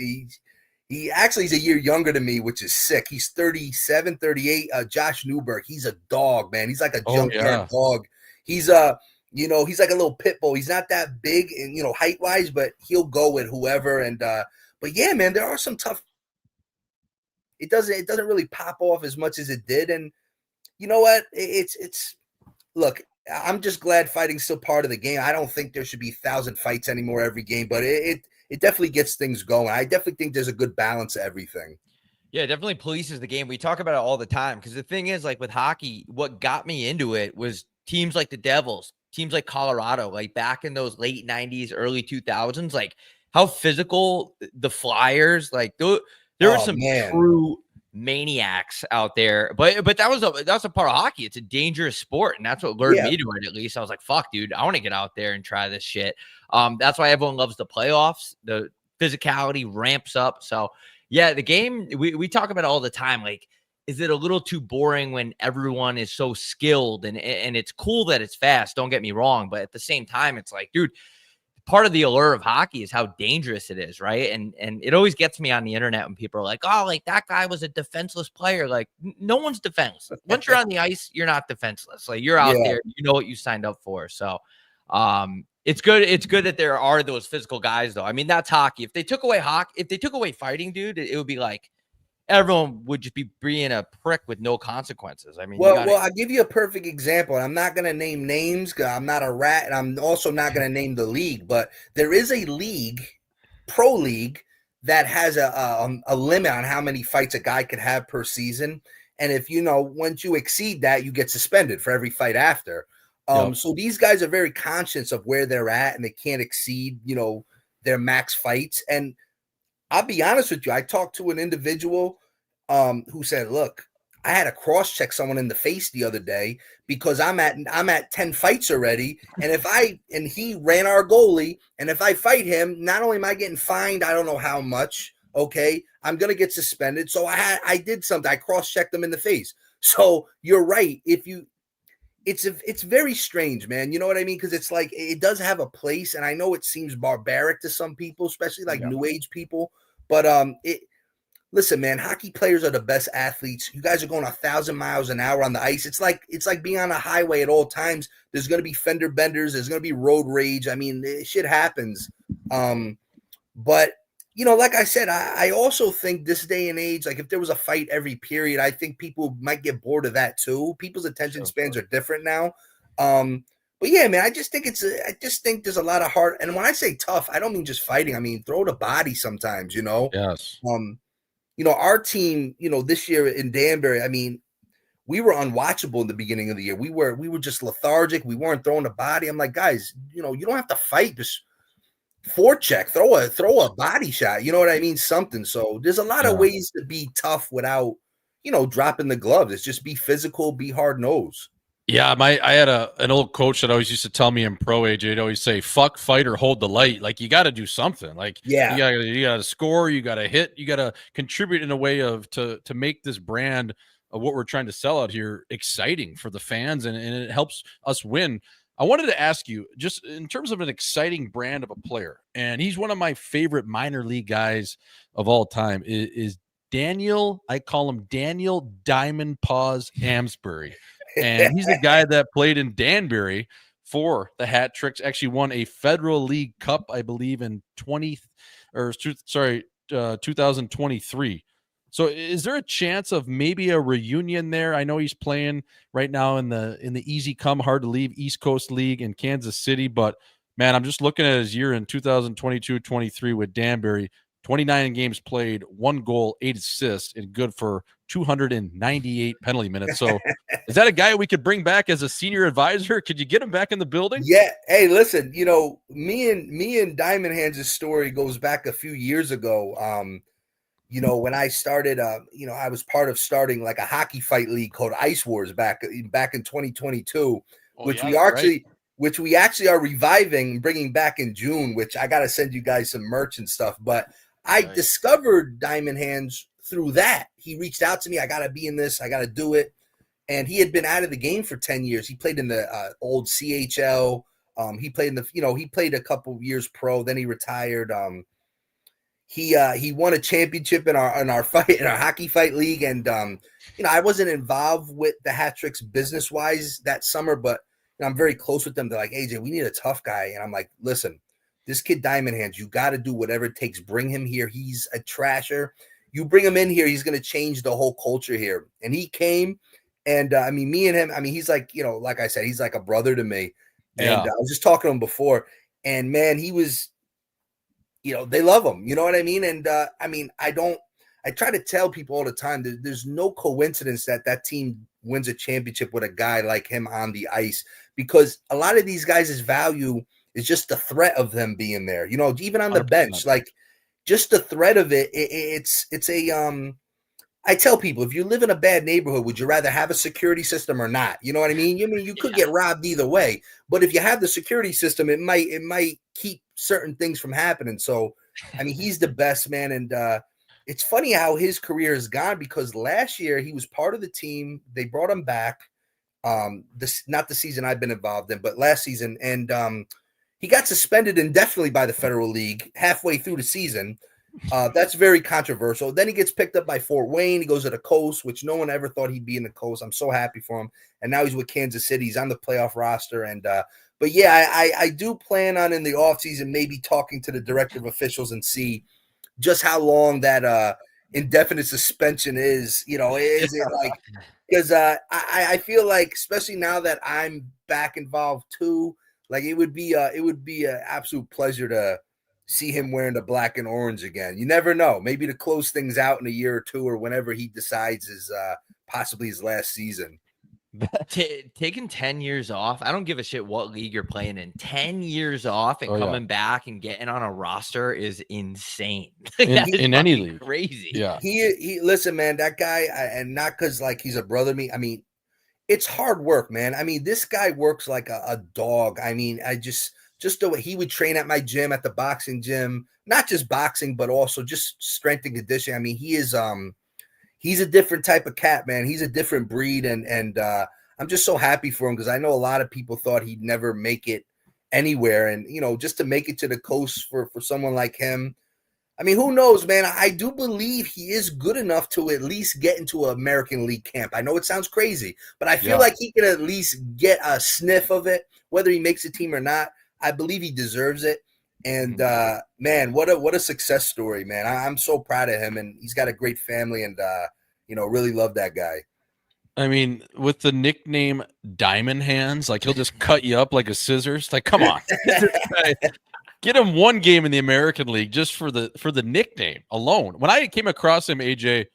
He actually is a year younger than me, which is sick. He's 37, 38. Josh Newberg. He's a dog, man. He's like a junkyard dog. He's he's like a little pit bull. He's not that big and height wise, but he'll go with whoever. And but yeah, man, there are some tough. It doesn't really pop off as much as it did, and you know what? It's look. I'm just glad fighting's still part of the game. I don't think there should be 1,000 fights anymore every game, but it definitely gets things going. I definitely think there's a good balance of everything. Yeah, it definitely polices the game. We talk about it all the time because the thing is, like with hockey, what got me into it was teams like the Devils, teams like Colorado, like back in those late 90s, early 2000s, like how physical the Flyers, like there were some true maniacs out there, but that was a part of hockey. It's a dangerous sport, and that's what lured me to it. At least I was like, fuck, dude, I want to get out there and try this shit. That's why everyone loves the playoffs. The physicality ramps up. So yeah, the game, we talk about it all the time. Like, is it a little too boring when everyone is so skilled? And it's cool that it's fast, don't get me wrong, but at the same time, it's like, dude, part of the allure of hockey is how dangerous it is, right? And it always gets me on the internet when people are like, oh, like that guy was a defenseless player. Like, no one's defenseless. Once you're on the ice, you're not defenseless. Like, you're out there, you know what you signed up for. So it's good. It's good that there are those physical guys, though. I mean, that's hockey. If they took away fighting, dude, it would be like everyone would just be being a prick with no consequences. I mean, well, I'll give you a perfect example. I'm not going to name names because I'm not a rat, and I'm also not going to name the league. But there is a league, pro league, that has a limit on how many fights a guy could have per season. And if once you exceed that, you get suspended for every fight after. So these guys are very conscious of where they're at, and they can't exceed their max fights. And I'll be honest with you. I talked to an individual who said, look, I had to cross-check someone in the face the other day because I'm at 10 fights already. And he ran our goalie. And if I fight him, not only am I getting fined, I don't know how much, okay, I'm going to get suspended. So I did something. I cross-checked them in the face. So you're right. It's very strange, man. You know what I mean? Because it's like it does have a place, and I know it seems barbaric to some people, especially like new age people. But listen, man, hockey players are the best athletes. You guys are going 1,000 miles an hour on the ice. It's like being on a highway at all times. There's going to be fender benders. There's going to be road rage. I mean, shit happens. But like I said, I also think this day and age, like if there was a fight every period, I think people might get bored of that too. People's attention spans are different now. But yeah, man, I just think there's a lot of heart. And when I say tough, I don't mean just fighting. I mean, throw the body sometimes, Yes. Our team, this year in Danbury, I mean, we were unwatchable in the beginning of the year. We were just lethargic. We weren't throwing the body. I'm like, guys, you don't have to fight. Just forecheck, throw a body shot. You know what I mean? Something. So there's a lot of ways to be tough without, dropping the gloves. It's just be physical, be hard nosed. Yeah, I had an old coach that always used to tell me in pro, AJ, he'd always say, fuck, fight, or hold the light. Like, you got to do something. Like, you got to score, you got to hit, you got to contribute in a way to make this brand of what we're trying to sell out here exciting for the fans, and it helps us win. I wanted to ask you, just in terms of an exciting brand of a player, and he's one of my favorite minor league guys of all time, is Daniel, I call him Daniel Diamond Paws Amsbury. And he's a guy that played in Danbury for the Hat Tricks, actually won a Federal League Cup, I believe, in 2023. So is there a chance of maybe a reunion there? I know he's playing right now in the easy come, hard to leave East Coast League in Kansas City, but man, I'm just looking at his year in 2022-23 with Danbury. 29 games played, 1 goal, 8 assists, and good for 298 penalty minutes. So is that a guy we could bring back as a senior advisor? Could you get him back in the building? Yeah. Hey, listen, me and Diamond Hands' story goes back a few years ago. when I started, I was part of starting like a hockey fight league called Ice Wars back in 2022, which we actually are reviving and bringing back in June, which I got to send you guys some merch and stuff. But I discovered Diamond Hands through that. He reached out to me. I got to be in this. I got to do it. And he had been out of the game for 10 years. He played in the old CHL. He played he played a couple of years pro. Then he retired. He won a championship in our hockey fight league. And, I wasn't involved with the Hat Tricks business wise that summer, but I'm very close with them. They're like, AJ, we need a tough guy. And I'm like, listen, this kid Diamond Hands, you got to do whatever it takes. Bring him here. He's a trasher. You bring him in here, he's going to change the whole culture here. And he came. And me and him, he's like, like I said, he's like a brother to me. And I was just talking to him before, and man, he was, they love him. You know what I mean? And I try to tell people all the time that there's no coincidence that team wins a championship with a guy like him on the ice, because a lot of these guys' value is just the threat of them being there. Even on the 100%. bench, like just the threat of it. I tell people, if you live in a bad neighborhood, would you rather have a security system or not? You know what I mean? You could get robbed either way, but if you have the security system, it might keep certain things from happening. So, he's the best, man. And it's funny how his career has gone, because last year he was part of the team. They brought him back. Not the season I've been involved in, but last season. And he got suspended indefinitely by the Federal League halfway through the season. That's very controversial. Then he gets picked up by Fort Wayne. He goes to the Coast, which no one ever thought he'd be in the Coast. I'm so happy for him. And now he's with Kansas City. He's on the playoff roster. And but yeah, I do plan on in the offseason maybe talking to the director of officials and see just how long that indefinite suspension is. Is it like, because I feel like, especially now that I'm back involved too, like it would be an absolute pleasure to see him wearing the black and orange again. You never know. Maybe to close things out in a year or two, or whenever he decides is possibly his last season. Taking 10 years off, I don't give a shit what league you're playing in. 10 years off and coming back and getting on a roster is insane. in any league. Crazy. Yeah. He listen, man, that guy, and not because like he's a brother to me. It's hard work, man. This guy works like a dog. Just the way he would train at my gym, at the boxing gym, not just boxing, but also just strength and conditioning. He is, he's a different type of cat, man. He's a different breed. And I'm just so happy for him, because I know a lot of people thought he'd never make it anywhere. And, just to make it to the Coast for someone like him, who knows, man? I do believe he is good enough to at least get into an American League camp. I know it sounds crazy, but I feel like he can at least get a sniff of it, whether he makes a team or not. I believe he deserves it. And man, what a success story, man. I'm so proud of him, and he's got a great family, and really love that guy. With the nickname Diamond Hands, like he'll just cut you up like a scissors. Like, come on. Get him one game in the American League just for the nickname alone. When I came across him, AJ,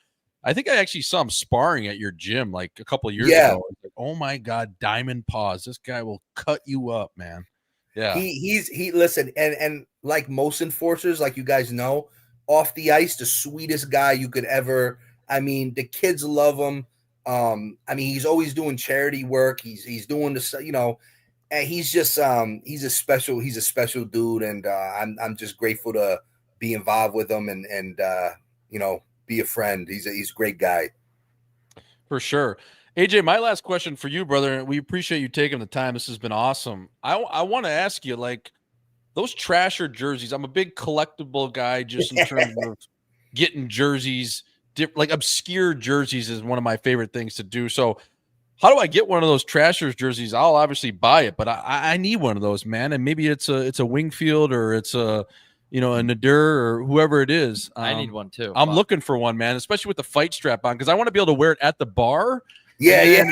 I think I actually saw him sparring at your gym like a couple of years ago. Like, oh my God, Diamond Paws. This guy will cut you up, man. Yeah. He listen, and like most enforcers, like you guys know, off the ice, the sweetest guy you could ever. The kids love him. He's always doing charity work. He's doing this, and he's just he's a special dude, and I'm just grateful to be involved with him and be a friend. He's a great guy. For sure. AJ, my last question for you, brother. We appreciate you taking the time. This has been awesome. I want to ask you, like, those Trasher jerseys. I'm a big collectible guy, just in terms of getting jerseys. Like obscure jerseys is one of my favorite things to do. So how do I get one of those Trashers jerseys? I'll obviously buy it, but I need one of those, man. And maybe it's a Wingfield, or it's a Nadir, or whoever it is. I need one too. I'm looking for one, man, especially with the fight strap on, because I want to be able to wear it at the bar. Yeah.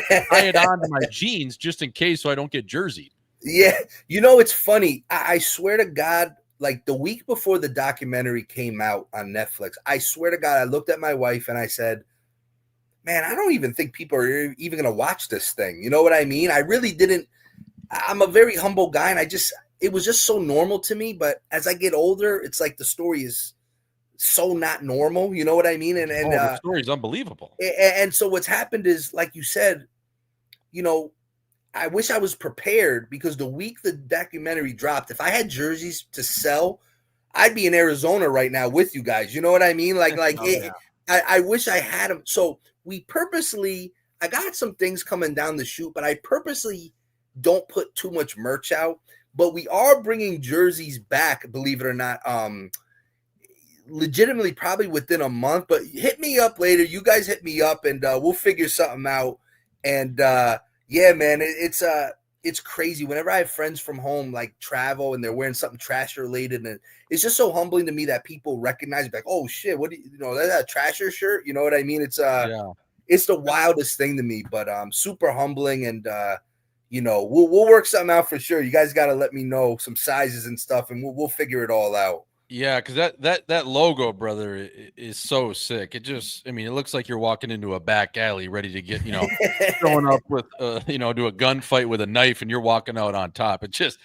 Tie it on to my jeans just in case, so I don't get jerseyed. Yeah. It's funny. I swear to God, like the week before the documentary came out on Netflix, I swear to God, I looked at my wife and I said, man, I don't even think people are even going to watch this thing. You know what I mean? I really didn't. I'm a very humble guy, and it was just so normal to me. But as I get older, it's like the story is so not normal. You know what I mean? The story is unbelievable. And so what's happened is, like you said, you know, I wish I was prepared, because the week the documentary dropped, if I had jerseys to sell, I'd be in Arizona right now with you guys. You know what I mean? I wish I had them. So I got some things coming down the chute, but I purposely don't put too much merch out. But we are bringing jerseys back, believe it or not. Legitimately, probably within a month. But hit me up later. You guys hit me up, and we'll figure something out. And yeah, man, it's crazy. Whenever I have friends from home like travel and they're wearing something trash related, and it's just so humbling to me that people recognize it, like, oh shit, what do you know? That's a Trasher shirt. You know what I mean? It's the wildest thing to me, but super humbling, and you know, we'll work something out for sure. You guys got to let me know some sizes and stuff, and we'll figure it all out. Yeah, because that logo, brother, is so sick. It just, I mean, it looks like you're walking into a back alley ready to get, showing up with, do a gunfight with a knife, and you're walking out on top. It just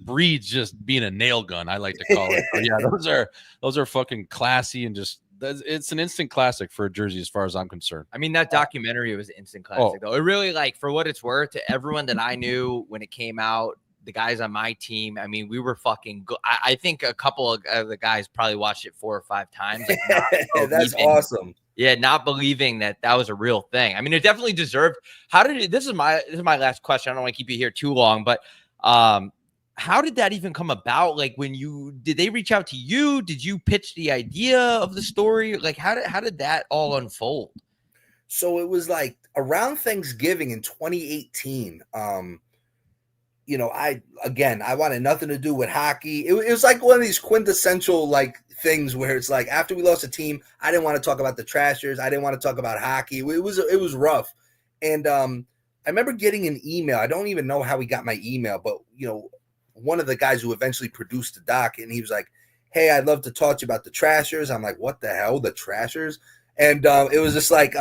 breeds just being a nail gun, I like to call it. So yeah, those are fucking classy, and just it's an instant classic for a jersey as far as I'm concerned. I mean, that documentary was an instant classic though. It really, like, for what it's worth, to everyone that I knew when it came out, the guys on my team, I mean, we were fucking good. I think a couple of the guys probably watched it 4 or 5 times. Like, that's awesome. Yeah, not believing that was a real thing. I mean, it definitely deserved. This is my last question. I don't want to keep you here too long, but how did that even come about? Like, did they reach out to you? Did you pitch the idea of the story? Like, how did that all unfold? So it was like around Thanksgiving in 2018. I wanted nothing to do with hockey. It was like one of these quintessential like things where it's like, after we lost a team, I didn't want to talk about the Trashers. I didn't want to talk about hockey. It was rough. And I remember getting an email. I don't even know how he got my email, but one of the guys who eventually produced the doc, and he was like, "Hey, I'd love to talk to you about the Trashers." I'm like, "What the hell, the Trashers?" And it was just like,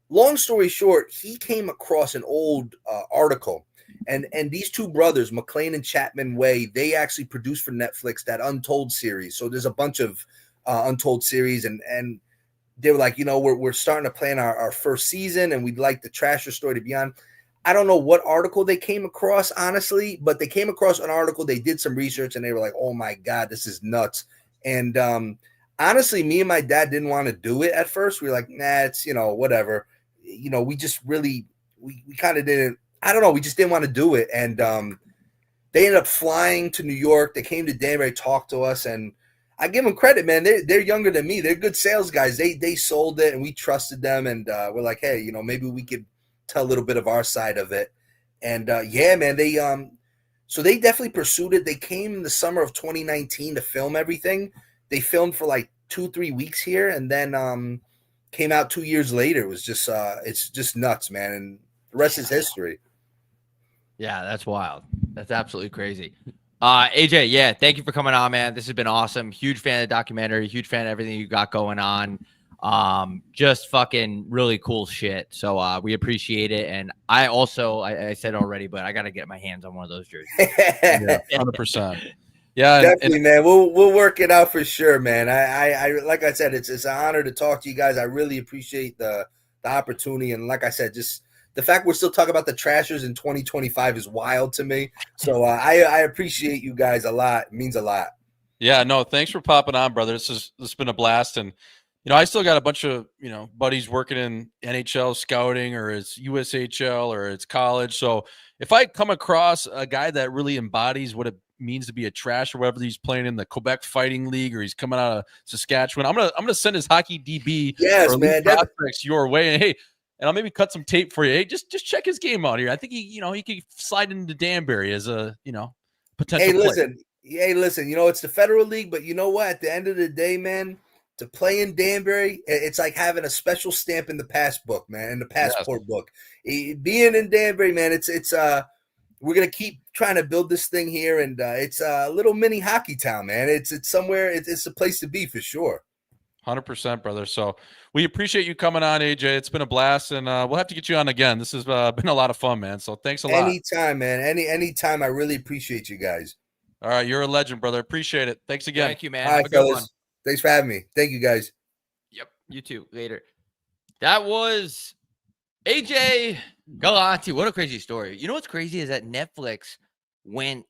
long story short, he came across an old article. And these two brothers, McLean and Chapman Way, they actually produced for Netflix that Untold series. So there's a bunch of Untold series, and they were like, we're starting to plan our first season, and we'd like the Trasher story to be on. I don't know what article they came across, honestly, but they came across an article. They did some research, and they were like, "Oh my God, this is nuts." And honestly, me and my dad didn't want to do it at first. We were like, "Nah, it's whatever." We just really we kind of didn't. I don't know. We just didn't want to do it. And they ended up flying to New York. They came to Danbury, talked to us, and I give them credit, man. They're younger than me. They're good sales guys. They sold it, and we trusted them. And we're like, hey, maybe we could tell a little bit of our side of it. And yeah, man, so they definitely pursued it. They came in the summer of 2019 to film everything. They filmed for like 2-3 weeks here, and then came out 2 years later. It was just it's just nuts, man. And the rest is history. Yeah, that's wild. That's absolutely crazy. AJ, yeah, thank you for coming on, man. This has been awesome. Huge fan of the documentary, huge fan of everything you got going on. Just fucking really cool shit. So we appreciate it. And I also, I said already, but I got to get my hands on one of those jerseys. Yeah, 100%. Yeah, definitely, man. We'll work it out for sure, man. I like I said, it's an honor to talk to you guys. I really appreciate the opportunity. And like I said, just the fact we're still talking about the Trashers in 2025 is wild to me. So I appreciate you guys a lot. It means a lot. Yeah, no, thanks for popping on, brother. This has been a blast. And I still got a bunch of buddies working in NHL scouting, or it's USHL, or it's college. So if I come across a guy that really embodies what it means to be a trash, or whether he's playing in the Quebec Fighting League or he's coming out of Saskatchewan, I'm gonna send his hockey DB or elite prospects your way. And hey, and I'll maybe cut some tape for you. Hey, just check his game out here. I think he could slide into Danbury as a potential. Hey, listen. It's the Federal League, but you know what? At the end of the day, man, to play in Danbury, it's like having a special stamp in the pass book, man, in the passport book. Being in Danbury, man, it's we're gonna keep trying to build this thing here, and it's a little mini hockey town, man. It's somewhere. It's a place to be for sure. 100%, brother. So we appreciate you coming on, AJ. It's been a blast, and we'll have to get you on again. This has been a lot of fun, man. So thanks a lot. Anytime, man. Anytime. I really appreciate you guys. All right, you're a legend, brother. Appreciate it. Thanks again. Thank you, man. All right, have a good one. Thanks for having me. Thank you, guys. Yep. You too. Later. That was AJ Galante. What a crazy story. You know what's crazy is that Netflix went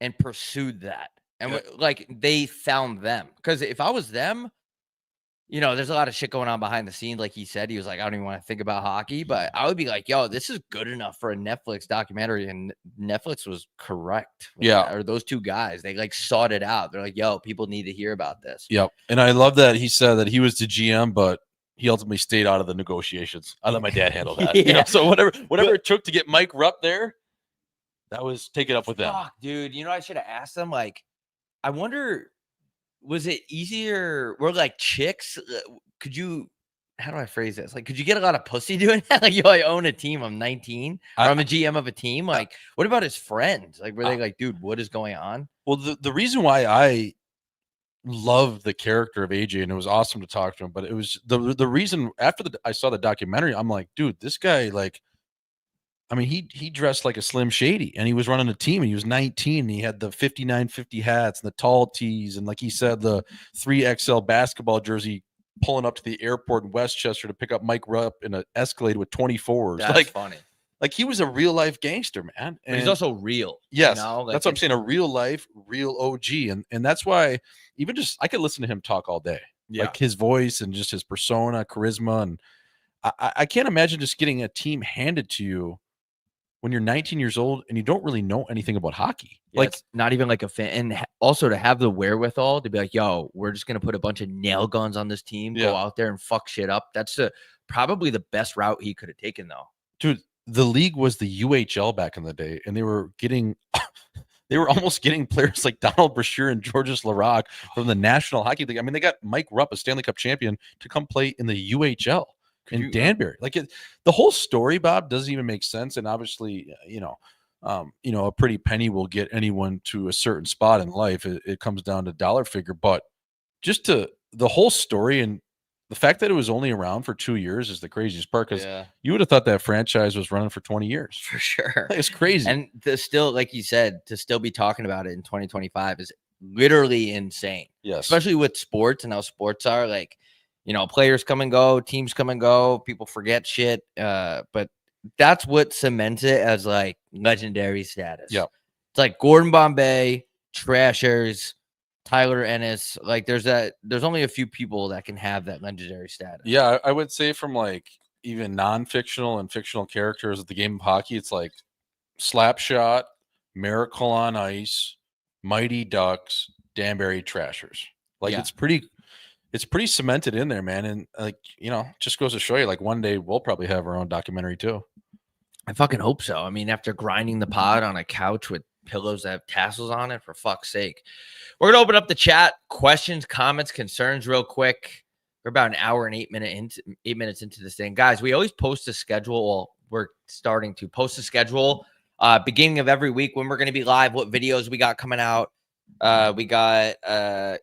and pursued that. And like they found them. Because if I was them, you know, there's a lot of shit going on behind the scenes. Like he said, he was like, I don't even want to think about hockey. But I would be like, yo, this is good enough for a Netflix documentary. And Netflix was correct. Yeah. Or those two guys, they like sought it out. They're like, yo, people need to hear about this. Yep. And I love that he said that he was the GM, but he ultimately stayed out of the negotiations. I let my dad handle that. Yeah. You know, so whatever it took to get Mike Rupp there, that was take it up with them. Fuck, dude. You know, I should have asked them. Like, I wonder, was it easier? Were like chicks? Could you? How do I phrase this? Like, could you get a lot of pussy doing that? Like, yo, I own a team. I'm 19. Or I'm a GM of a team. Like, what about his friends? Like, were they like, dude, what is going on? Well, the reason why I love the character of AJ, and it was awesome to talk to him, but it was the reason after I saw the documentary, I'm like, dude, this guy, like, I mean, he dressed like a Slim Shady, and he was running a team, and he was 19, and he had the 5950 hats and the tall tees, and like he said, the 3XL basketball jersey, pulling up to the airport in Westchester to pick up Mike Rupp in an Escalade with 24s. That's like funny. Like he was a real life gangster, man. And but he's also real. Yes, you know? Like, that's what I'm saying. A real life, real OG, and that's why even just I could listen to him talk all day. Yeah. Like his voice and just his persona, charisma, and I can't imagine just getting a team handed to you when you're 19 years old and you don't really know anything about hockey. Yeah, like, it's not even like a fan. And also to have the wherewithal to be like, yo, we're just going to put a bunch of nail guns on this team, go out there and fuck shit up. That's probably the best route he could have taken, though. Dude, the league was the UHL back in the day, and they were getting they were almost getting players like Donald Brashear and Georges Laraque from the National Hockey League. I mean, they got Mike Rupp, a Stanley Cup champion, to come play in the UHL in Danbury. Like the whole story, Bob, doesn't even make sense. And obviously, a pretty penny will get anyone to a certain spot in life. It comes down to dollar figure, but just to the whole story and the fact that it was only around for 2 years is the craziest part, because you would have thought that franchise was running for 20 years. For sure. It's crazy. And to still, like you said, to still be talking about it in 2025 is literally insane. Yes. Especially with sports and how sports are. Like, players come and go, teams come and go, people forget shit. But that's what cements it as like legendary status. Yeah. It's like Gordon Bombay, Trashers, Tyler Ennis. Like there's only a few people that can have that legendary status. Yeah, I would say from like even non-fictional and fictional characters of the game of hockey, it's like Slapshot, Miracle on Ice, Mighty Ducks, Danbury Trashers. Like it's pretty cemented in there, man. And like, just goes to show you, like one day we'll probably have our own documentary too. I fucking hope so. I mean, after grinding the pod on a couch with pillows that have tassels on it, for fuck's sake. We're gonna open up the chat. Questions, comments, concerns real quick. We're about an hour and 8 minutes into this thing. Guys, we always post a schedule. Well, we're starting to post a schedule beginning of every week when we're going to be live, what videos we got coming out. We got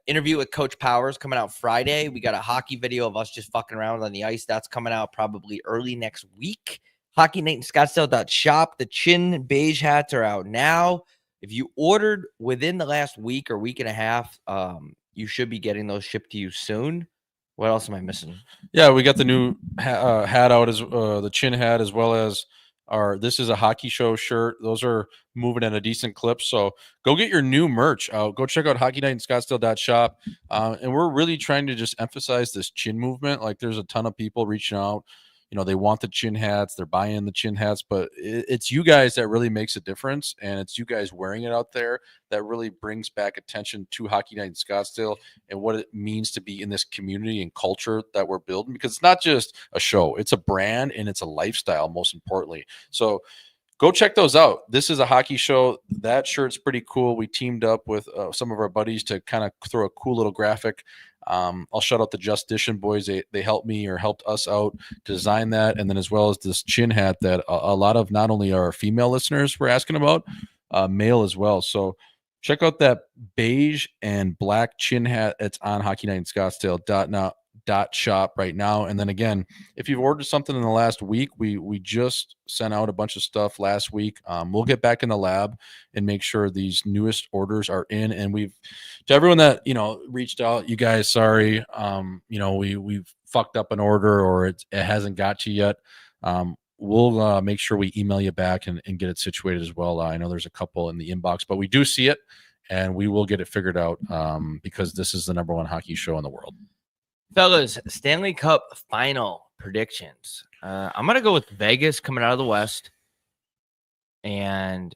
interview with Coach Powers coming out Friday. We got a hockey video of us just fucking around on the ice. That's coming out probably early next week. Hockey Night in Scottsdale.shop. The Chin beige hats are out now. If you ordered within the last week or week and a half, you should be getting those shipped to you soon. What else am I missing? Yeah, we got the new hat out, as the Chin hat, as well as our This Is a Hockey Show shirt. Those are moving at a decent clip. So go get your new merch out. Go check out Hockey Night in Scottsdale.shop. And we're really trying to just emphasize this Chin movement. Like there's a ton of people reaching out. They want the Chin hats. They're buying the Chin hats, but it's you guys that really makes a difference. And it's you guys wearing it out there that really brings back attention to Hockey Night in Scottsdale and what it means to be in this community and culture that we're building, because it's not just a show, it's a brand and it's a lifestyle, most importantly. So go check those out. This Is a Hockey Show. That shirt's pretty cool. We teamed up with some of our buddies to kind of throw a cool little graphic. I'll shout out the Justition boys. They helped us out to design that. And then as well as this Chin hat that a lot of not only our female listeners were asking about, male as well. So check out that beige and black Chin hat. It's on Hockey Night in Scottsdale. hockeynight.shop right now. And then again, if you've ordered something in the last week, we just sent out a bunch of stuff last week. We'll get back in the lab and make sure these newest orders are in. And to everyone that, reached out, you guys, sorry, we've fucked up an order or it hasn't got to you yet. We'll make sure we email you back and get it situated as well. I know there's a couple in the inbox, but we do see it. And we will get it figured out because this is the number one hockey show in the world. Fellas, Stanley Cup final predictions. I'm going to go with Vegas coming out of the West. And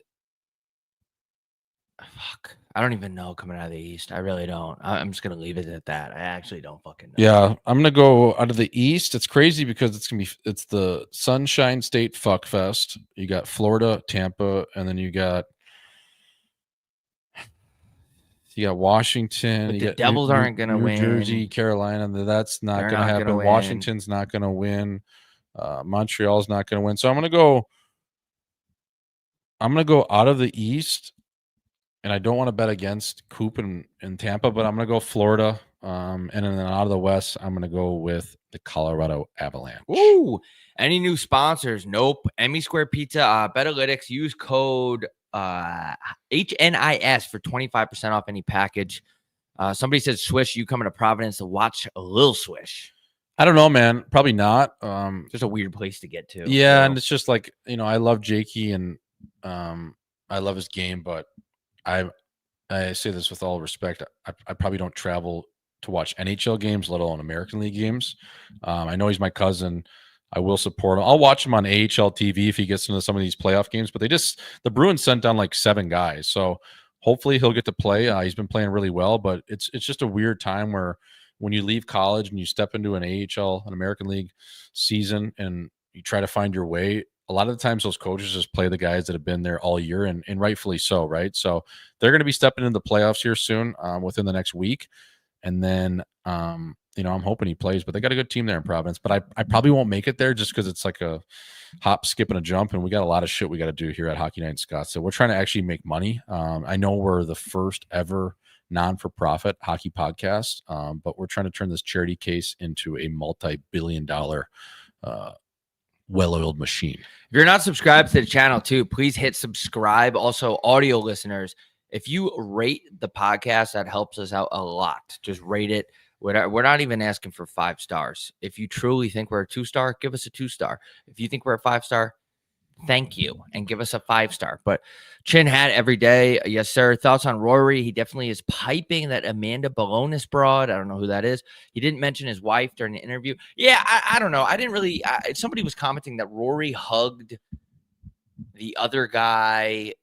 fuck, I don't even know coming out of the East. I really don't. I'm just going to leave it at that. I actually don't fucking know. Yeah, I'm going to go out of the East. It's crazy because it's the Sunshine State Fuck Fest. You got Florida, Tampa, and then you got Washington. But you the got Devils aren't going to win. New Jersey, Carolina. That's not going to happen. Washington's not going to win. Montreal's not going to win. So I'm going to go out of the East, and I don't want to bet against Coop and Tampa, but I'm going to go Florida. And then out of the West, I'm going to go with the Colorado Avalanche. Ooh, any new sponsors? Nope. Emmy Square Pizza, Betalytics. Use code HNIS for 25% off any package. Somebody said Swish, you coming to Providence to watch a little Swish? I don't know, man. Probably not. Just a weird place to get to. Yeah, and it's just like, I love Jakey and I love his game, but I say this with all respect. I probably don't travel to watch NHL games, let alone American League games. I know he's my cousin. I will support him. I'll watch him on AHL TV if he gets into some of these playoff games. But the Bruins sent down like 7 guys, so hopefully he'll get to play. He's been playing really well, but it's just a weird time where when you leave college and you step into an AHL, an American League season, and you try to find your way. A lot of the times those coaches just play the guys that have been there all year, and rightfully so, right? So they're going to be stepping into the playoffs here soon, within the next week, and then I'm hoping he plays, but they got a good team there in Providence. But I probably won't make it there just because it's like a hop, skip, and a jump, and we got a lot of shit we got to do here at Hockey Night in Scott. So we're trying to actually make money. I know we're the first ever non-for-profit hockey podcast, but we're trying to turn this charity case into a multi-billion-dollar well-oiled machine. If you're not subscribed to the channel too, please hit subscribe. Also, audio listeners, if you rate the podcast, that helps us out a lot. Just rate it. We're not even asking for 5 stars. If you truly think we're a 2-star, give us a 2-star. If you think we're a 5-star, thank you, and give us a 5-star. But Chin Hat every day. Yes, sir. Thoughts on Rory? He definitely is piping that Amanda Balonis broad. I don't know who that is. He didn't mention his wife during the interview. Yeah, I don't know. I didn't really. Somebody was commenting that Rory hugged the other guy.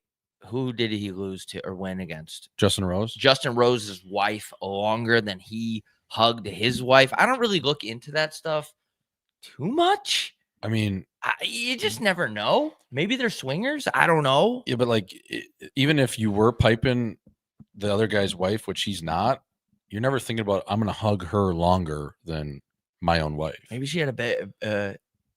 Who did he lose to or win against? Justin Rose. Justin Rose's wife longer than he hugged his wife. I don't really look into that stuff too much. I mean, you just never know. Maybe they're swingers. I don't know. Yeah, but like, even if you were piping the other guy's wife, which he's not, you're never thinking about, I'm going to hug her longer than my own wife. Maybe she had a bit.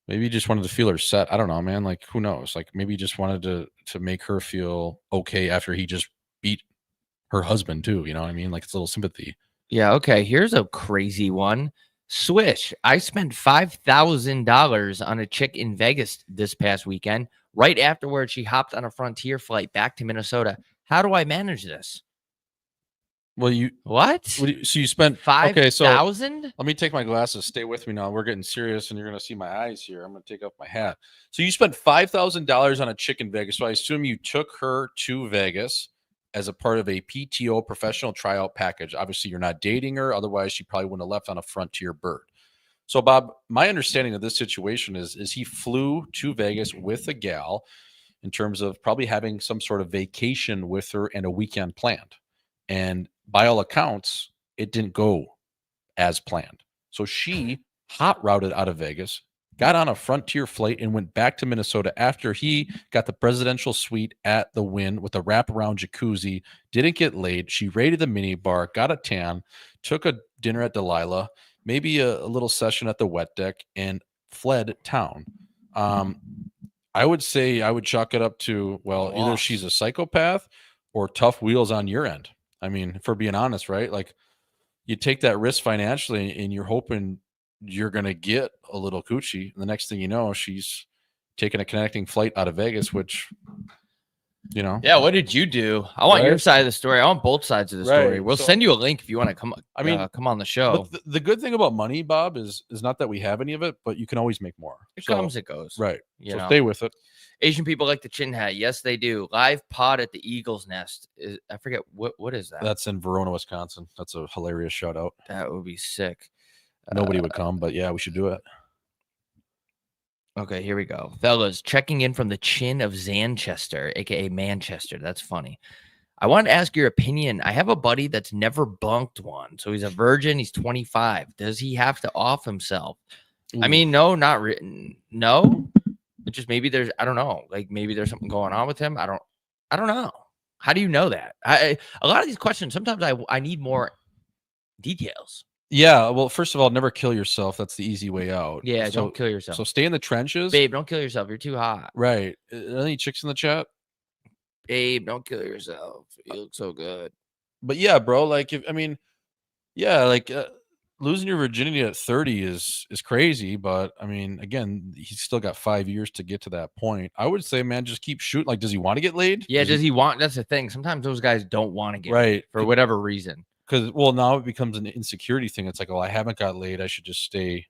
Maybe he just wanted to feel her set. I don't know, man. Like, who knows? Like, maybe he just wanted to make her feel okay after he just beat her husband too. You know what I mean? Like, it's a little sympathy. Yeah. Okay. Here's a crazy one. Swish. I spent $5,000 on a chick in Vegas this past weekend. Right afterwards, she hopped on a Frontier flight back to Minnesota. How do I manage this? Well, what? So you spent $5,000? Okay, so let me take my glasses. Stay with me now. We're getting serious, and you're going to see my eyes here. I'm going to take off my hat. So you spent $5,000 on a chick in Vegas. So I assume you took her to Vegas as a part of a PTO professional tryout package. Obviously, you're not dating her. Otherwise, she probably wouldn't have left on a Frontier bird. So, Bob, my understanding of this situation is he flew to Vegas with a gal in terms of probably having some sort of vacation with her and a weekend planned. And by all accounts, it didn't go as planned. So she hot routed out of Vegas, got on a Frontier flight, and went back to Minnesota after he got the presidential suite at the Wynn with a wraparound jacuzzi, didn't get laid. She raided the mini bar, got a tan, took a dinner at Delilah, maybe a little session at the wet deck, and fled town. I would say I would chalk it up to, well, either she's a psychopath or tough wheels on your end. I mean, for being honest, right? Like, you take that risk financially, and you're hoping you're going to get a little coochie. And the next thing you know, she's taking a connecting flight out of Vegas, which, you know. Yeah, what did you do? I want your Right? side of the story. I want both sides of the story. Right, We'll so- send you a link if you want to come. I mean, come on the show. But the good thing about money, Bob, is not that we have any of it, but you can always make more. It So- comes, it goes. Right. You So know, stay with it. Asian people like the chin hat. Yes, they do. Live pod at the Eagle's Nest. I forget what is that. That's in Verona, Wisconsin. That's a hilarious shout out. That would be sick. Nobody would come, but yeah, we should do it. Okay, here we go. Fellas, checking in from the chin of Zanchester, aka Manchester. That's funny. I wanted to ask your opinion. I have a buddy that's never bunked one. So he's a virgin. He's 25. Does he have to off himself? I mean, no, not written. No. But just maybe there's, I don't know. Like maybe there's something going on with him. I don't know. How do you know that? A lot of these questions, sometimes I need more details. Yeah, well, first of all, never kill yourself. That's the easy way out. Yeah, So- don't kill yourself. So stay in the trenches. Babe, don't kill yourself. You're too hot. Right. Any chicks in the chat? Babe, don't kill yourself. You look so good. But yeah, bro, like losing your virginity at 30 is crazy, but I mean, again, he's still got 5 years to get to that point. I would say, man, just keep shooting. Like, does he want to get laid? Yeah, does he want? That's the thing. Sometimes those guys don't want to get Right. for whatever reason. Because, well, now it becomes an insecurity thing. It's like, oh, I haven't got laid. I should just stay.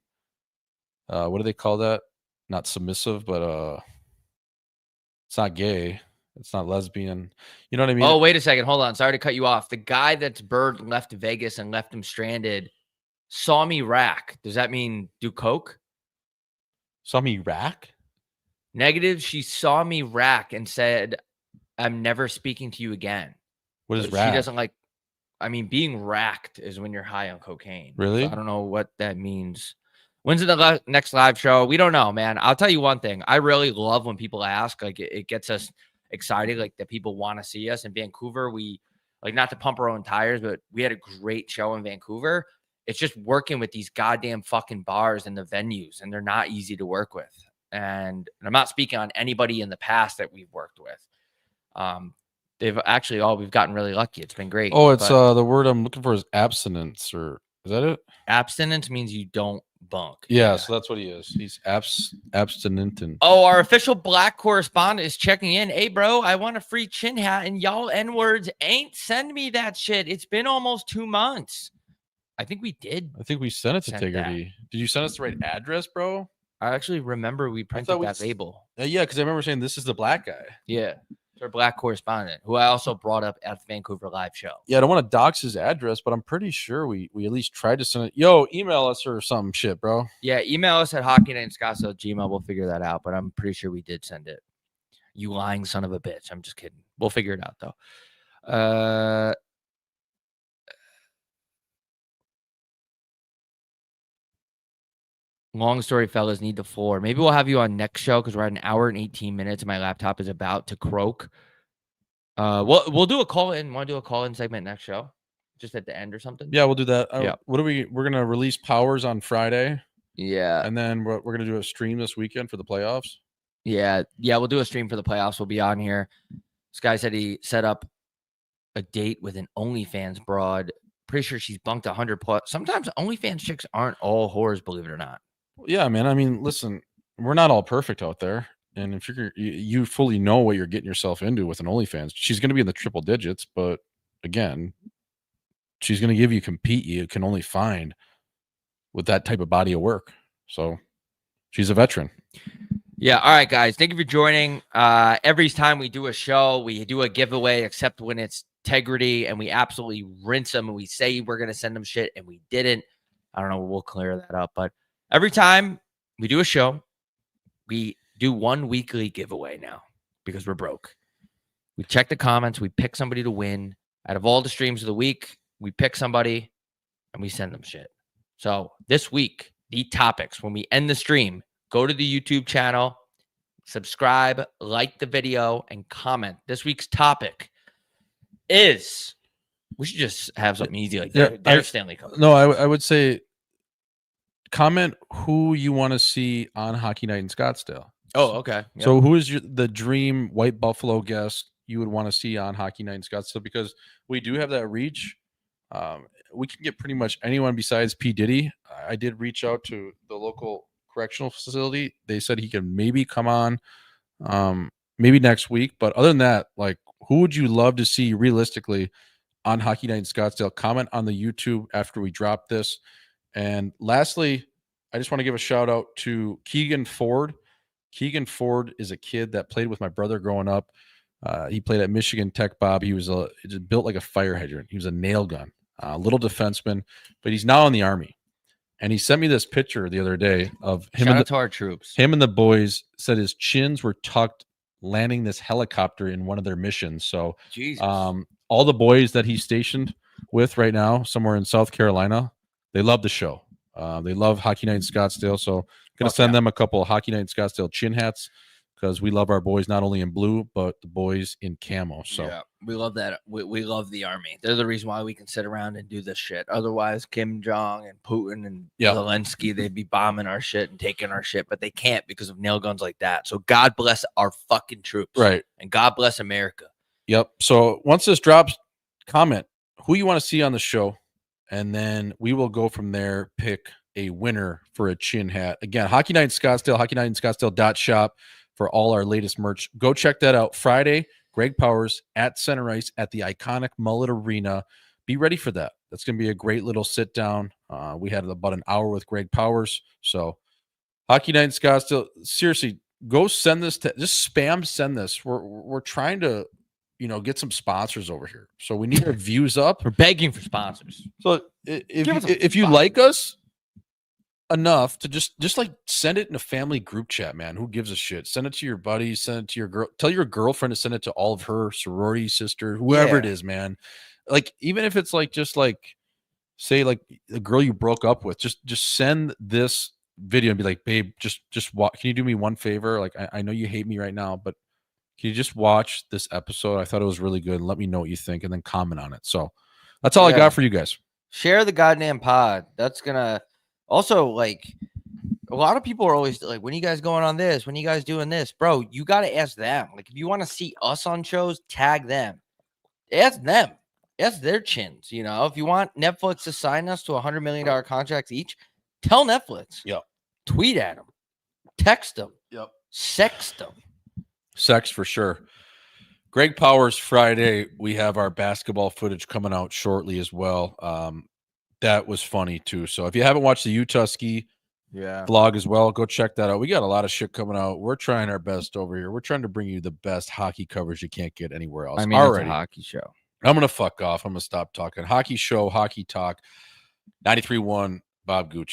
What do they call that? Not submissive, but it's not gay. It's not lesbian. You know what I mean? Oh, wait a second. Hold on. Sorry to cut you off. The guy that's Bird left Vegas and left him stranded saw me rack. Does that mean do coke? Saw me rack? Negative. She saw me rack and said, I'm never speaking to you again. What is But rack? She doesn't like, I mean, being racked is when you're high on cocaine. Really? So I don't know what that means. When's the next live show? We don't know, man. I'll tell you one thing. I really love when people ask. Like, it gets us excited, like that people want to see us in Vancouver. We like, not to pump our own tires, but we had a great show in Vancouver. It's just working with these goddamn fucking bars and the venues, and they're not easy to work with. And I'm not speaking on anybody in the past that we've worked with. They've actually we've gotten really lucky. It's been great. Oh, it's but the word I'm looking for is abstinence, or is that it? abstinence means you don't bunk. Yeah, so that's what he is. He's abstinent and Oh, our official black correspondent is checking in. Hey, bro, I want a free chin hat, and y'all N-words ain't send me that shit. It's been almost 2 months. I think we did. I think we sent it to Sent that. Tiggerty. Did you send us the right address, bro? I actually remember we printed thought we that s- label. Yeah, because I remember saying this is the black guy. Yeah. It's our black correspondent, who I also brought up at the Vancouver live show. Yeah, I don't want to dox his address, but I'm pretty sure we at least tried to send it. Yo, email us or some shit, bro. Yeah, email us at hockeynightscottsdale@gmail. We'll figure that out, but I'm pretty sure we did send it. You lying son of a bitch. I'm just kidding. We'll figure it out, though. Long story, fellas, need the floor. Maybe we'll have you on next show because we're at 1 hour and 18 minutes and my laptop is about to croak. We'll do a call in. Want to do a call in segment next show? Just at the end or something? Yeah, we'll do that. Yeah. We're gonna release Powers on Friday, Yeah. and then we're gonna do a stream this weekend for the playoffs. Yeah. We'll do a stream for the playoffs. We'll be on here. This guy said he set up a date with an OnlyFans broad. Pretty sure she's bunked 100 plus. Sometimes OnlyFans chicks aren't all whores, believe it or not. Yeah, man. I mean, listen, we're not all perfect out there, and if you fully know what you're getting yourself into with an OnlyFans, she's gonna be in the triple digits, but again, she's gonna give you compete you can only find with that type of body of work. So she's a veteran. Yeah. All right, guys. Thank you for joining. Every time we do a show, we do a giveaway, except when it's integrity, and we absolutely rinse them and we say we're going to send them shit and we didn't. I don't know. We'll clear that up. But every time we do a show, we do one weekly giveaway now because we're broke. We check the comments. We pick somebody to win. Out of all the streams of the week, we pick somebody and we send them shit. So this week, the topics, when we end the stream, go to the YouTube channel, subscribe, like the video, and comment. This week's topic is, we should just have something easy like that. There's Stanley Cup. No, I would say comment who you want to see on Hockey Night in Scottsdale. Oh, okay. Yep. So who is the dream White Buffalo guest you would want to see on Hockey Night in Scottsdale? Because we do have that reach. we can get pretty much anyone besides P. Diddy. I did reach out to the local correctional facility. They said he can maybe come on maybe next week. But other than that, like, who would you love to see realistically on Hockey Night in Scottsdale? Comment on the YouTube after we drop this. And lastly, I just want to give a shout out to Keegan Ford. Keegan Ford is a kid that played with my brother growing up. He played at Michigan Tech, Bob. He was built like a fire hydrant. He was a nail gun, little defenseman, but he's now in the Army. And he sent me this picture the other day of him. Shout out to our troops. Him and the boys said his chins were tucked landing this helicopter in one of their missions. So Jesus. All the boys that he's stationed with right now, somewhere in South Carolina, they love the show. They love Hockey Night in Scottsdale. So going to send them a couple of Hockey Night in Scottsdale chin hats because we love our boys not only in blue, but the boys in camo. So yeah, we love that. We love the Army. They're the reason why we can sit around and do this shit. Otherwise, Kim Jong and Putin and Zelensky, they'd be bombing our shit and taking our shit, but they can't because of nail guns like that. So God bless our fucking troops. Right. And God bless America. Yep. So once this drops, comment who you want to see on the show, and then we will go from there, pick a winner for a chin hat. Again, Hockey Night in Scottsdale, hockeynightinscottsdale.shop for all our latest merch. Go check that out. Friday, Greg Powers at Center Ice at the iconic Mullet Arena. Be ready for that. That's going to be a great little sit down. We had about an hour with Greg Powers. So Hockey Night in Scottsdale, seriously, go send this just spam send this. We're trying to get some sponsors over here. So we need our views up. We're begging for sponsors. So if you like us enough to just like send it in a family group chat, man, who gives a shit? Send it to your buddies, send it to your girl, tell your girlfriend to send it to all of her sorority sister, whoever it is, man. Like, even if it's like, just like, say like the girl you broke up with, just send this video and be like, babe, just watch. Can you do me one favor? Like, I know you hate me right now, but can you just watch this episode? I thought it was really good. And let me know what you think, and then comment on it. So that's all I got for you guys. Share the goddamn pod. That's gonna also, like, a lot of people are always like, when are you guys going on this? When are you guys doing this? Bro, you got to ask them. Like, if you want to see us on shows, tag them. Ask them. Ask their chins. If you want Netflix to sign us to $100 million contracts each, tell Netflix. Yep. Tweet at them. Text them. Yep. Sext them. Sex for sure. Greg Powers Friday. We have our basketball footage coming out shortly as well. That was funny too. So if you haven't watched the Utah ski vlog as well, go check that out. We got a lot of shit coming out. We're trying our best over here. We're trying to bring you the best hockey coverage you can't get anywhere else. I mean, it's a hockey show. I'm gonna fuck off. I'm gonna stop talking. Hockey show, hockey talk. 93.1 Bob Gucci.